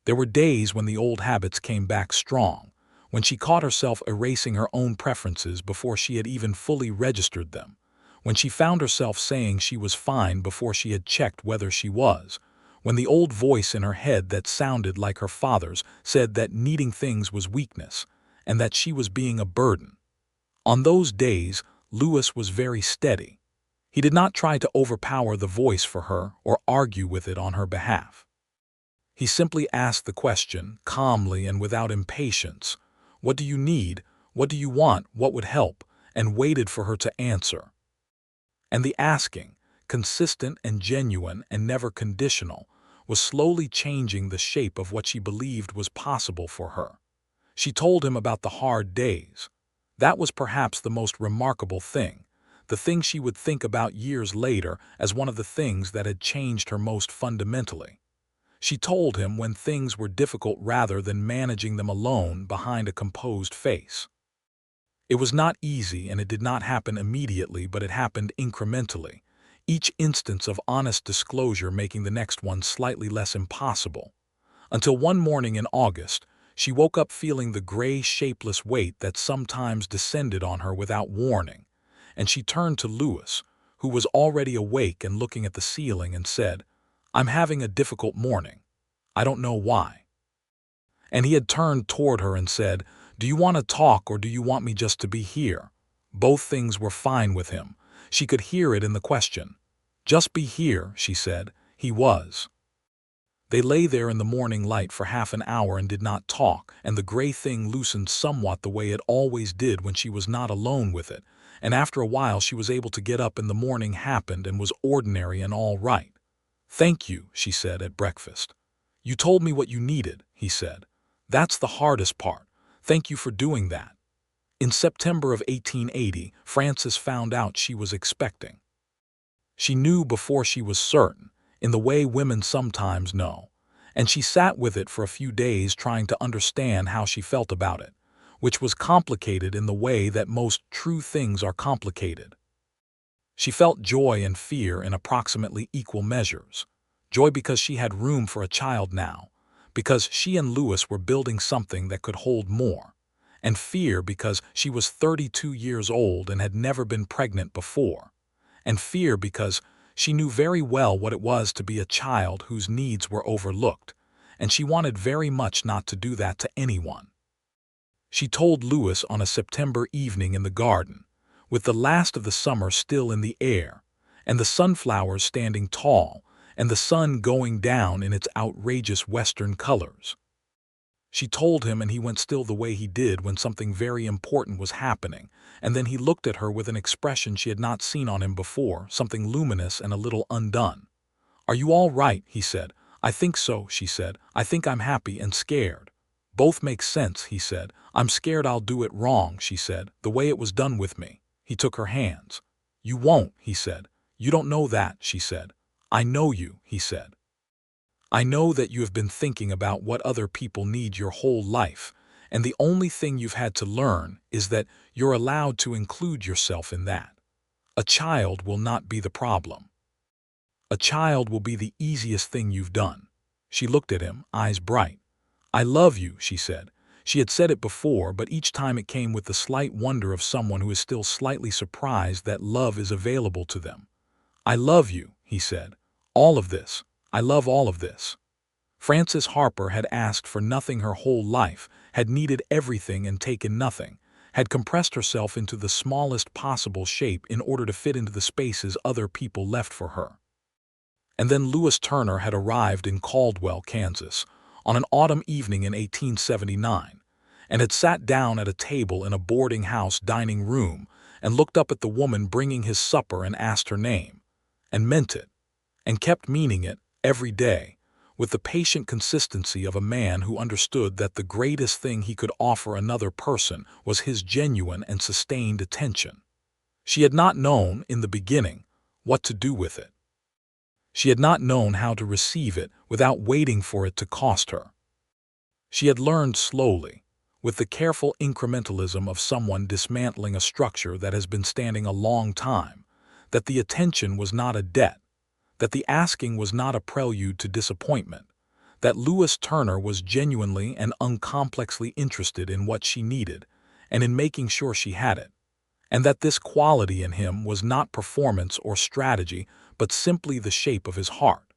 There were days when the old habits came back strong, when she caught herself erasing her own preferences before she had even fully registered them, when she found herself saying she was fine before she had checked whether she was, when the old voice in her head that sounded like her father's said that needing things was weakness, and that she was being a burden. On those days, Louis was very steady. He did not try to overpower the voice for her or argue with it on her behalf. He simply asked the question, calmly and without impatience, "What do you need? What do you want? What would help?" and waited for her to answer. And the asking, consistent and genuine and never conditional, was slowly changing the shape of what she believed was possible for her. She told him about the hard days. That was perhaps the most remarkable thing, the thing she would think about years later as one of the things that had changed her most fundamentally. She told him when things were difficult rather than managing them alone behind a composed face. It was not easy and it did not happen immediately, but it happened incrementally, each instance of honest disclosure making the next one slightly less impossible. Until one morning in August, she woke up feeling the gray, shapeless weight that sometimes descended on her without warning, and she turned to Louis, who was already awake and looking at the ceiling, and said, "I'm having a difficult morning. I don't know why." And he had turned toward her and said, "Do you want to talk or do you want me just to be here?" Both things were fine with him. She could hear it in the question. "Just be here," she said. He was. They lay there in the morning light for half an hour and did not talk, and the gray thing loosened somewhat the way it always did when she was not alone with it, and after a while she was able to get up and the morning happened and was ordinary and all right. "Thank you," she said at breakfast. "You told me what you needed," he said. "That's the hardest part. Thank you for doing that." In September of 1880, Frances found out she was expecting. She knew before she was certain, in the way women sometimes know, and she sat with it for a few days trying to understand how she felt about it, which was complicated in the way that most true things are complicated. She felt joy and fear in approximately equal measures. Joy because she had room for a child now, because she and Louis were building something that could hold more, and fear because she was 32 years old and had never been pregnant before, and fear because she knew very well what it was to be a child whose needs were overlooked, and she wanted very much not to do that to anyone. She told Louis on a September evening in the garden, with the last of the summer still in the air, and the sunflowers standing tall, and the sun going down in its outrageous western colors. She told him, and he went still the way he did when something very important was happening, and then he looked at her with an expression she had not seen on him before, something luminous and a little undone. "Are you all right?" he said. "I think so," she said. "I think I'm happy and scared." "Both make sense," he said. "I'm scared I'll do it wrong," she said, "the way it was done with me." He took her hands. "You won't," he said. "You don't know that," she said. "I know you," he said. "I know that you have been thinking about what other people need your whole life, and the only thing you've had to learn is that you're allowed to include yourself in that. A child will not be the problem. A child will be the easiest thing you've done." She looked at him, eyes bright. "I love you," she said. She had said it before, but each time it came with the slight wonder of someone who is still slightly surprised that love is available to them. "I love you," he said. "All of this. I love all of this." Frances Harper had asked for nothing her whole life, had needed everything and taken nothing, had compressed herself into the smallest possible shape in order to fit into the spaces other people left for her. And then Louis Turner had arrived in Caldwell, Kansas, on an autumn evening in 1879, and had sat down at a table in a boarding house dining room and looked up at the woman bringing his supper and asked her name, and meant it, and kept meaning it every day, with the patient consistency of a man who understood that the greatest thing he could offer another person was his genuine and sustained attention. She had not known, in the beginning, what to do with it. She had not known how to receive it without waiting for it to cost her. She had learned slowly, with the careful incrementalism of someone dismantling a structure that has been standing a long time, that the attention was not a debt, that the asking was not a prelude to disappointment, that Lewis Turner was genuinely and uncomplexly interested in what she needed and in making sure she had it, and that this quality in him was not performance or strategy but simply the shape of his heart.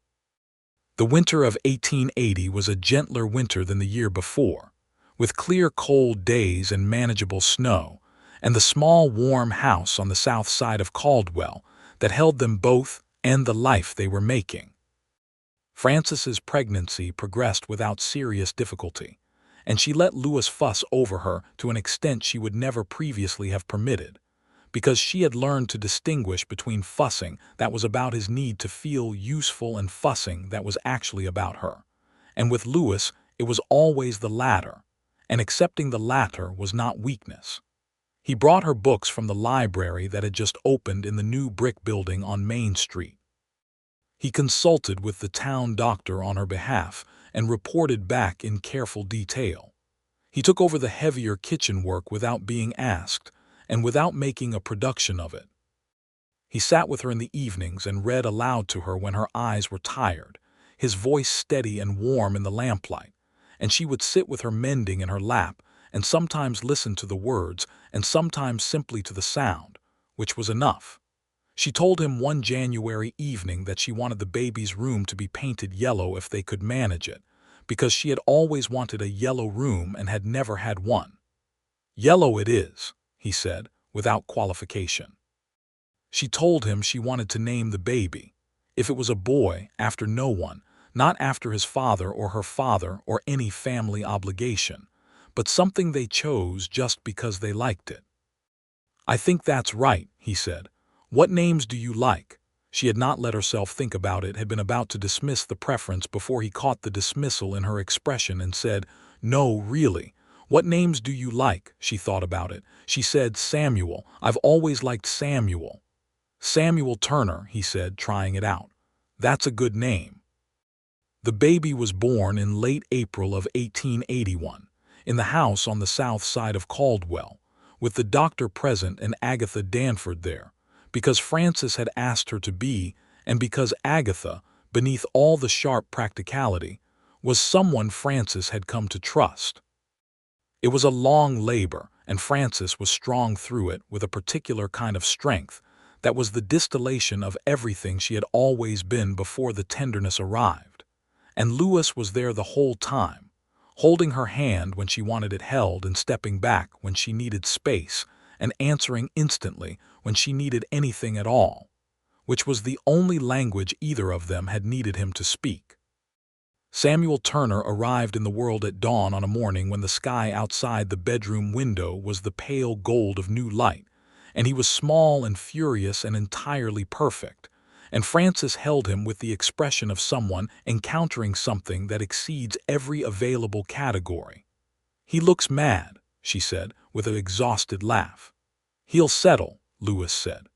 The winter of 1880 was a gentler winter than the year before, with clear cold days and manageable snow, and the small warm house on the south side of Caldwell that held them both and the life they were making. Frances's pregnancy progressed without serious difficulty, and she let Lewis fuss over her to an extent she would never previously have permitted, because she had learned to distinguish between fussing that was about his need to feel useful and fussing that was actually about her. And with Lewis, it was always the latter, and accepting the latter was not weakness. He brought her books from the library that had just opened in the new brick building on Main Street. He consulted with the town doctor on her behalf and reported back in careful detail. He took over the heavier kitchen work without being asked, and without making a production of it. He sat with her in the evenings and read aloud to her when her eyes were tired, his voice steady and warm in the lamplight, and she would sit with her mending in her lap and sometimes listen to the words and sometimes simply to the sound, which was enough. She told him one January evening that she wanted the baby's room to be painted yellow if they could manage it, because she had always wanted a yellow room and had never had one. "Yellow it is," he said, without qualification. She told him she wanted to name the baby, if it was a boy, after no one, not after his father or her father or any family obligation, but something they chose just because they liked it. "I think that's right," he said. "What names do you like?" She had not let herself think about it, had been about to dismiss the preference before he caught the dismissal in her expression and said, "No, really. What names do you like?" She thought about it. She said, "Samuel. I've always liked Samuel." "Samuel Turner," he said, trying it out. "That's a good name." The baby was born in late April of 1881, in the house on the south side of Caldwell, with the doctor present and Agatha Danford there, because Frances had asked her to be, and because Agatha, beneath all the sharp practicality, was someone Frances had come to trust. It was a long labor, and Frances was strong through it with a particular kind of strength that was the distillation of everything she had always been before the tenderness arrived. And Lewis was there the whole time, holding her hand when she wanted it held and stepping back when she needed space and answering instantly when she needed anything at all, which was the only language either of them had needed him to speak. Samuel Turner arrived in the world at dawn on a morning when the sky outside the bedroom window was the pale gold of new light, and he was small and furious and entirely perfect, and Frances held him with the expression of someone encountering something that exceeds every available category. "He looks mad," she said, with an exhausted laugh. "He'll settle," Lewis said.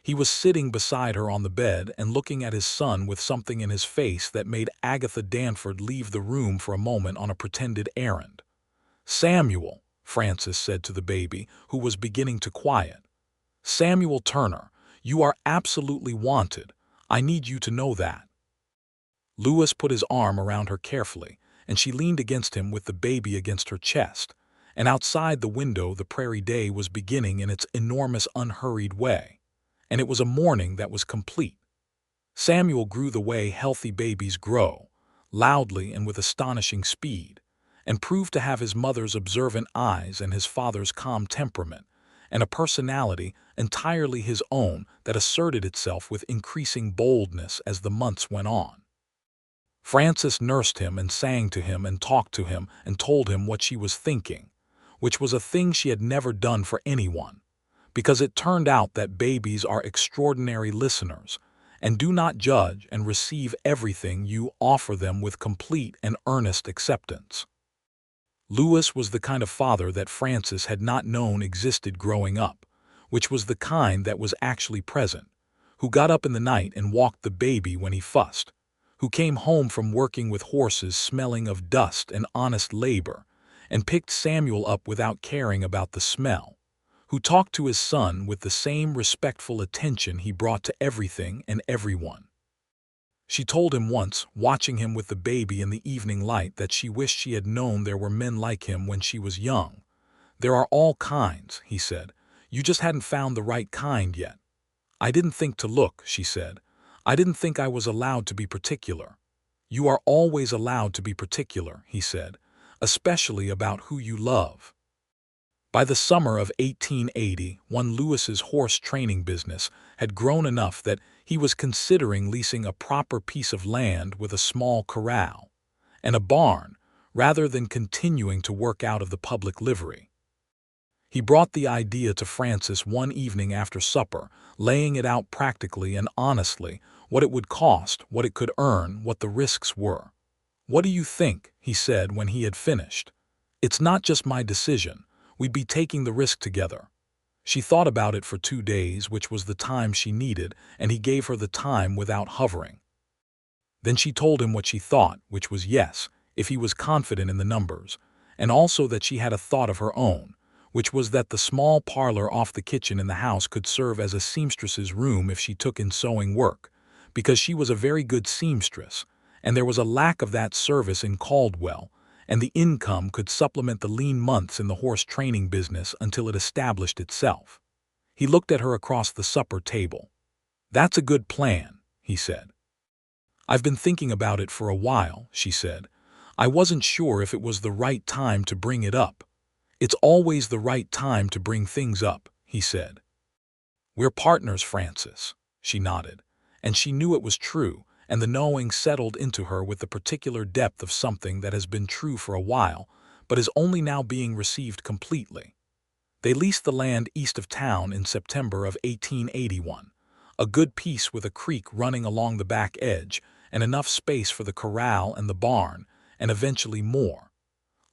He was sitting beside her on the bed and looking at his son with something in his face that made Agatha Danford leave the room for a moment on a pretended errand. "Samuel," Frances said to the baby, who was beginning to quiet. "Samuel Turner, you are absolutely wanted. I need you to know that." Lewis put his arm around her carefully, and she leaned against him with the baby against her chest, and outside the window the prairie day was beginning in its enormous unhurried way, and it was a morning that was complete. Samuel grew the way healthy babies grow, loudly and with astonishing speed, and proved to have his mother's observant eyes and his father's calm temperament, and a personality entirely his own that asserted itself with increasing boldness as the months went on. Frances nursed him and sang to him and talked to him and told him what she was thinking, which was a thing she had never done for anyone, because it turned out that babies are extraordinary listeners and do not judge and receive everything you offer them with complete and earnest acceptance. Lewis was the kind of father that Frances had not known existed growing up, which was the kind that was actually present, who got up in the night and walked the baby when he fussed, who came home from working with horses smelling of dust and honest labor, and picked Samuel up without caring about the smell, who talked to his son with the same respectful attention he brought to everything and everyone. She told him once, watching him with the baby in the evening light, that she wished she had known there were men like him when she was young. "There are all kinds," he said. "You just hadn't found the right kind yet." "I didn't think to look," she said. "I didn't think I was allowed to be particular." "You are always allowed to be particular," he said, "especially about who you love." By the summer of 1880, Lewis's horse training business had grown enough that he was considering leasing a proper piece of land with a small corral and a barn rather than continuing to work out of the public livery. He brought the idea to Frances one evening after supper, laying it out practically and honestly, what it would cost, what it could earn, what the risks were. "What do you think?" he said when he had finished. "It's not just my decision. We'd be taking the risk together." She thought about it for 2 days, which was the time she needed, and he gave her the time without hovering. Then she told him what she thought, which was yes, if he was confident in the numbers, and also that she had a thought of her own, which was that the small parlor off the kitchen in the house could serve as a seamstress's room if she took in sewing work, because she was a very good seamstress, and there was a lack of that service in Caldwell, and the income could supplement the lean months in the horse training business until it established itself. He looked at her across the supper table. "That's a good plan," he said. "I've been thinking about it for a while," she said. "I wasn't sure if it was the right time to bring it up." "It's always the right time to bring things up," he said. "We're partners, Frances." She nodded, and she knew it was true, and the knowing settled into her with the particular depth of something that has been true for a while, but is only now being received completely. They leased the land east of town in September of 1881, a good piece with a creek running along the back edge, and enough space for the corral and the barn, and eventually more.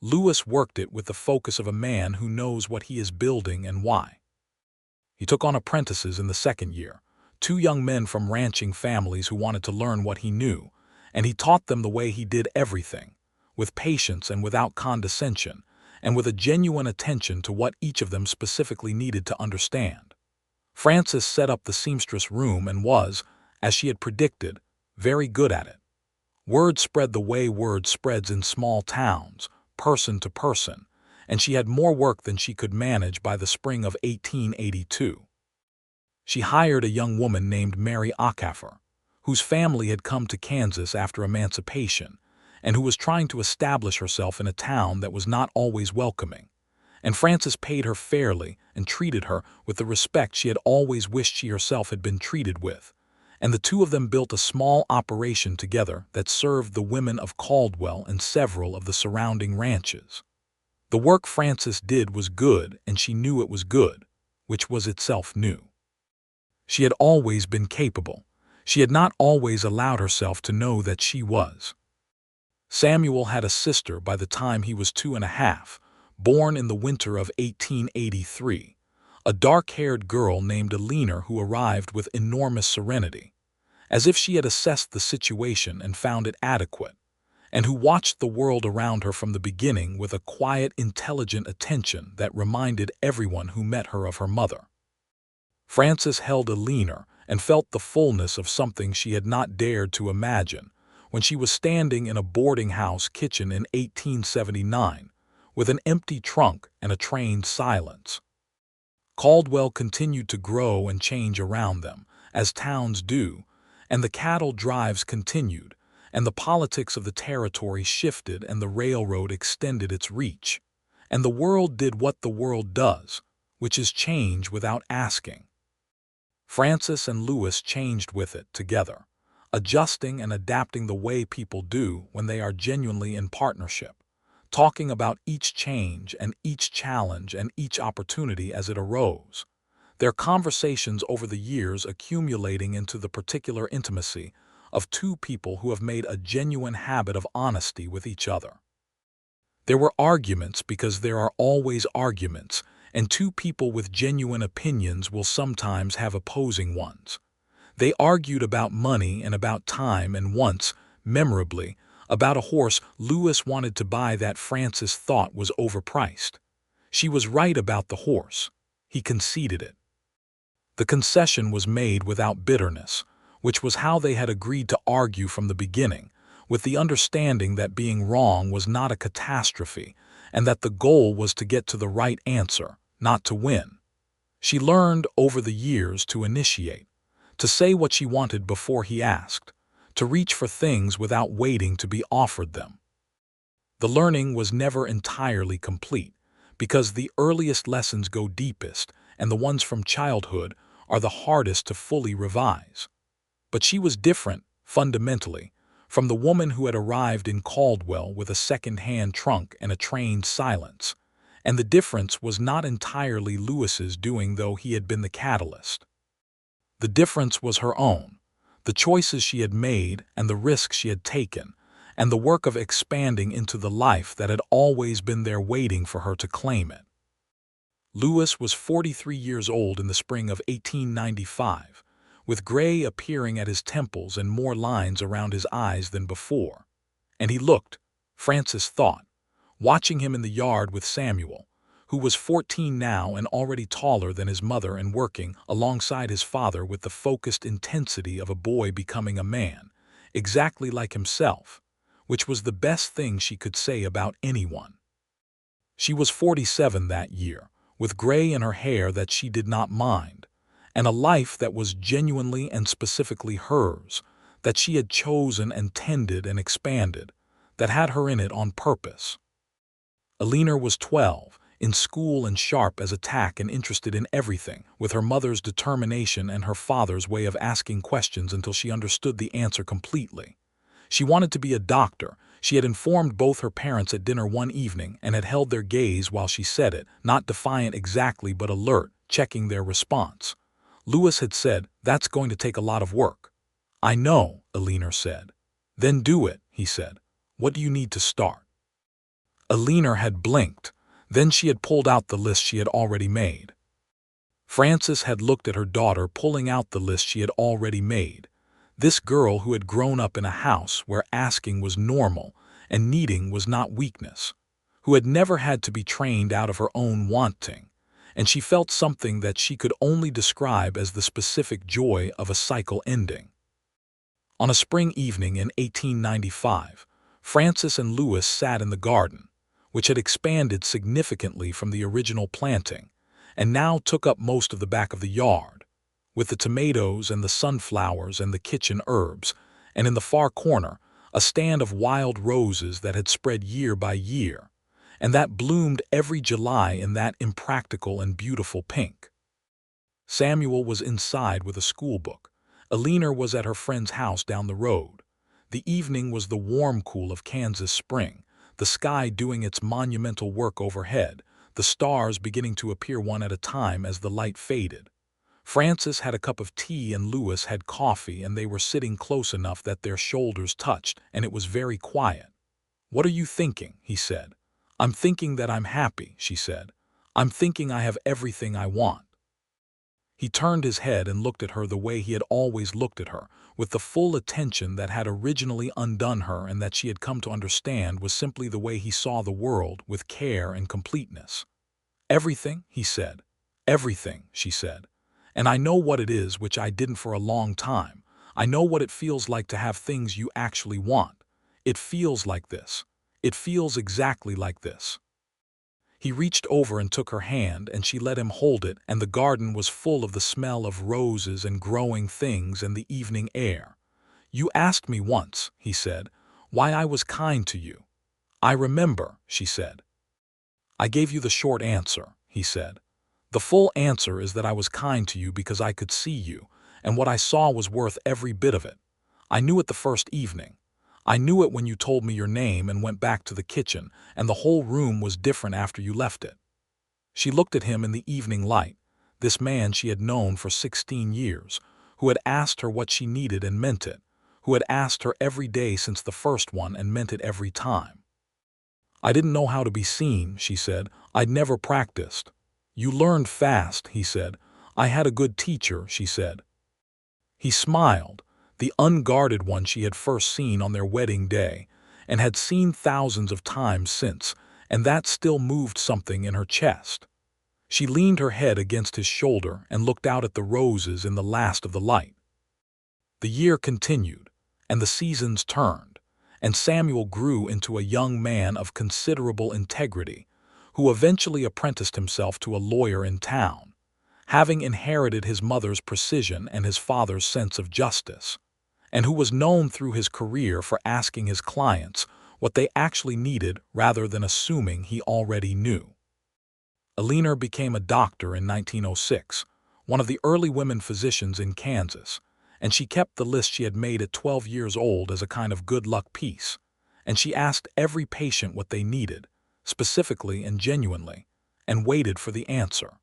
Lewis worked it with the focus of a man who knows what he is building and why. He took on apprentices in the second year, 2 young men from ranching families who wanted to learn what he knew, and he taught them the way he did everything, with patience and without condescension, and with a genuine attention to what each of them specifically needed to understand. Frances set up the seamstress room and was, as she had predicted, very good at it. Word spread the way word spreads in small towns, person to person, and she had more work than she could manage by the spring of 1882. She hired a young woman named Mary Acaffer, whose family had come to Kansas after emancipation, and who was trying to establish herself in a town that was not always welcoming. And Frances paid her fairly and treated her with the respect she had always wished she herself had been treated with, and the 2 of them built a small operation together that served the women of Caldwell and several of the surrounding ranches. The work Frances did was good, and she knew it was good, which was itself new. She had always been capable. She had not always allowed herself to know that she was. Samuel had a sister by the time he was 2.5, born in the winter of 1883, a dark-haired girl named Alina who arrived with enormous serenity, as if she had assessed the situation and found it adequate, and who watched the world around her from the beginning with a quiet, intelligent attention that reminded everyone who met her of her mother. Frances held Alina and felt the fullness of something she had not dared to imagine when she was standing in a boarding house kitchen in 1879 with an empty trunk and a trained silence. Caldwell continued to grow and change around them, as towns do, and the cattle drives continued, and the politics of the territory shifted, and the railroad extended its reach, and the world did what the world does, which is change without asking. Frances and Lewis changed with it together, adjusting and adapting the way people do when they are genuinely in partnership, talking about each change and each challenge and each opportunity as it arose, their conversations over the years accumulating into the particular intimacy of 2 people who have made a genuine habit of honesty with each other. There were arguments because there are always arguments, and 2 people with genuine opinions will sometimes have opposing ones. They argued about money and about time, and once, memorably, About a horse Lewis wanted to buy that Francis thought was overpriced. She was right about the horse. He conceded it. The concession was made without bitterness, which was how they had agreed to argue from the beginning, with the understanding that being wrong was not a catastrophe and that the goal was to get to the right answer, not to win. She learned over the years to initiate, to say what she wanted before he asked, to reach for things without waiting to be offered them. The learning was never entirely complete, because the earliest lessons go deepest and the ones from childhood are the hardest to fully revise. But she was different, fundamentally, from the woman who had arrived in Caldwell with a second-hand trunk and a trained silence, and the difference was not entirely Lewis's doing, though he had been the catalyst. The difference was her own, the choices she had made and the risks she had taken, and the work of expanding into the life that had always been there waiting for her to claim it. Lewis was 43 years old in the spring of 1895, with gray appearing at his temples and more lines around his eyes than before. And he looked, Francis thought, watching him in the yard with Samuel, who was 14 now and already taller than his mother and working alongside his father with the focused intensity of a boy becoming a man, exactly like himself, which was the best thing she could say about anyone. She was 47 that year, with gray in her hair that she did not mind, and a life that was genuinely and specifically hers, that she had chosen and tended and expanded, that had her in it on purpose. Alina was 12, in school and sharp as a tack and interested in everything, with her mother's determination and her father's way of asking questions until she understood the answer completely. She wanted to be a doctor. She had informed both her parents at dinner one evening and had held their gaze while she said it, not defiant exactly but alert, checking their response. Lewis had said, "That's going to take a lot of work." "I know," Alina said. "Then do it," he said. "What do you need to start?" Alina had blinked. Then she had pulled out the list she had already made. Francis had looked at her daughter pulling out the list she had already made. This girl who had grown up in a house where asking was normal and needing was not weakness, who had never had to be trained out of her own wanting, and she felt something that she could only describe as the specific joy of a cycle ending. On a spring evening in 1895, Francis and Lewis sat in the garden, which had expanded significantly from the original planting, and now took up most of the back of the yard, with the tomatoes and the sunflowers and the kitchen herbs, and in the far corner, a stand of wild roses that had spread year by year, and that bloomed every July in that impractical and beautiful pink. Samuel was inside with a schoolbook. Alina was at her friend's house down the road. The evening was the warm cool of Kansas spring, the sky doing its monumental work overhead, the stars beginning to appear one at a time as the light faded. Francis had a cup of tea and Lewis had coffee, and they were sitting close enough that their shoulders touched, and it was very quiet. "What are you thinking?" he said. "I'm thinking that I'm happy," she said. "I'm thinking I have everything I want." He turned his head and looked at her the way he had always looked at her, with the full attention that had originally undone her and that she had come to understand was simply the way he saw the world, with care and completeness. "Everything," he said. "Everything," she said. "And I know what it is, which I didn't for a long time. I know what it feels like to have things you actually want. It feels like this. It feels exactly like this." He reached over and took her hand, and she let him hold it, and the garden was full of the smell of roses and growing things and the evening air. "You asked me once," he said, "why I was kind to you." "I remember," she said. "I gave you the short answer," he said. "The full answer is that I was kind to you because I could see you, and what I saw was worth every bit of it. I knew it the first evening. I knew it when you told me your name and went back to the kitchen, and the whole room was different after you left it." She looked at him in the evening light, this man she had known for 16 years, who had asked her what she needed and meant it, who had asked her every day since the first one and meant it every time. "I didn't know how to be seen," she said. "I'd never practiced." "You learned fast," he said. "I had a good teacher," she said. He smiled, the unguarded one she had first seen on their wedding day, and had seen thousands of times since, and that still moved something in her chest. She leaned her head against his shoulder and looked out at the roses in the last of the light. The year continued, and the seasons turned, and Samuel grew into a young man of considerable integrity, who eventually apprenticed himself to a lawyer in town, having inherited his mother's precision and his father's sense of justice, and who was known through his career for asking his clients what they actually needed rather than assuming he already knew. Eleanor became a doctor in 1906, one of the early women physicians in Kansas, and she kept the list she had made at 12 years old as a kind of good luck piece, and she asked every patient what they needed, specifically and genuinely, and waited for the answer.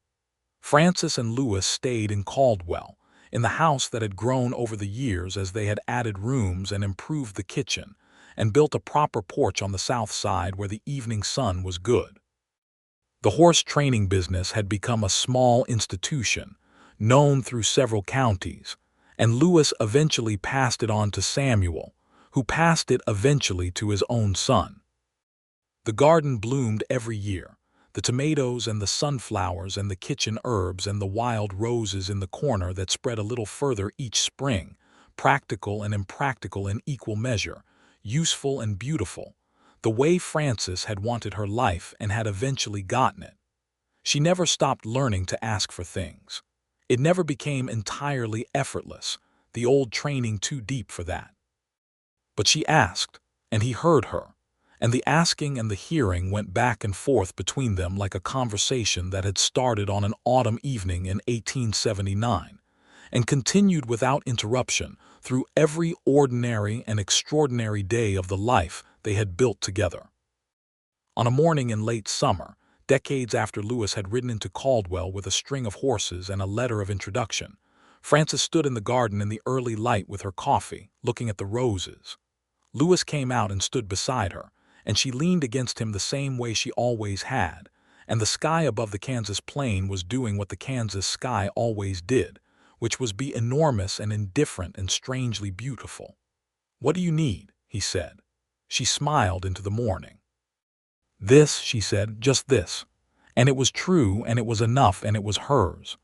Frances and Louis stayed in Caldwell, in the house that had grown over the years as they had added rooms and improved the kitchen, and built a proper porch on the south side where the evening sun was good. The horse training business had become a small institution, known through several counties, and Louis eventually passed it on to Samuel, who passed it eventually to his own son. The garden bloomed every year, the tomatoes and the sunflowers and the kitchen herbs and the wild roses in the corner that spread a little further each spring, practical and impractical in equal measure, useful and beautiful, the way Frances had wanted her life and had eventually gotten it. She never stopped learning to ask for things. It never became entirely effortless, the old training too deep for that. But she asked, and he heard her, and the asking and the hearing went back and forth between them like a conversation that had started on an autumn evening in 1879, and continued without interruption through every ordinary and extraordinary day of the life they had built together. On a morning in late summer, decades after Louis had ridden into Caldwell with a string of horses and a letter of introduction, Frances stood in the garden in the early light with her coffee, looking at the roses. Louis came out and stood beside her, and she leaned against him the same way she always had, and the sky above the Kansas plain was doing what the Kansas sky always did, which was be enormous and indifferent and strangely beautiful. "What do you need?" he said. She smiled into the morning. "This," she said, "just this." And it was true, and it was enough, and it was hers.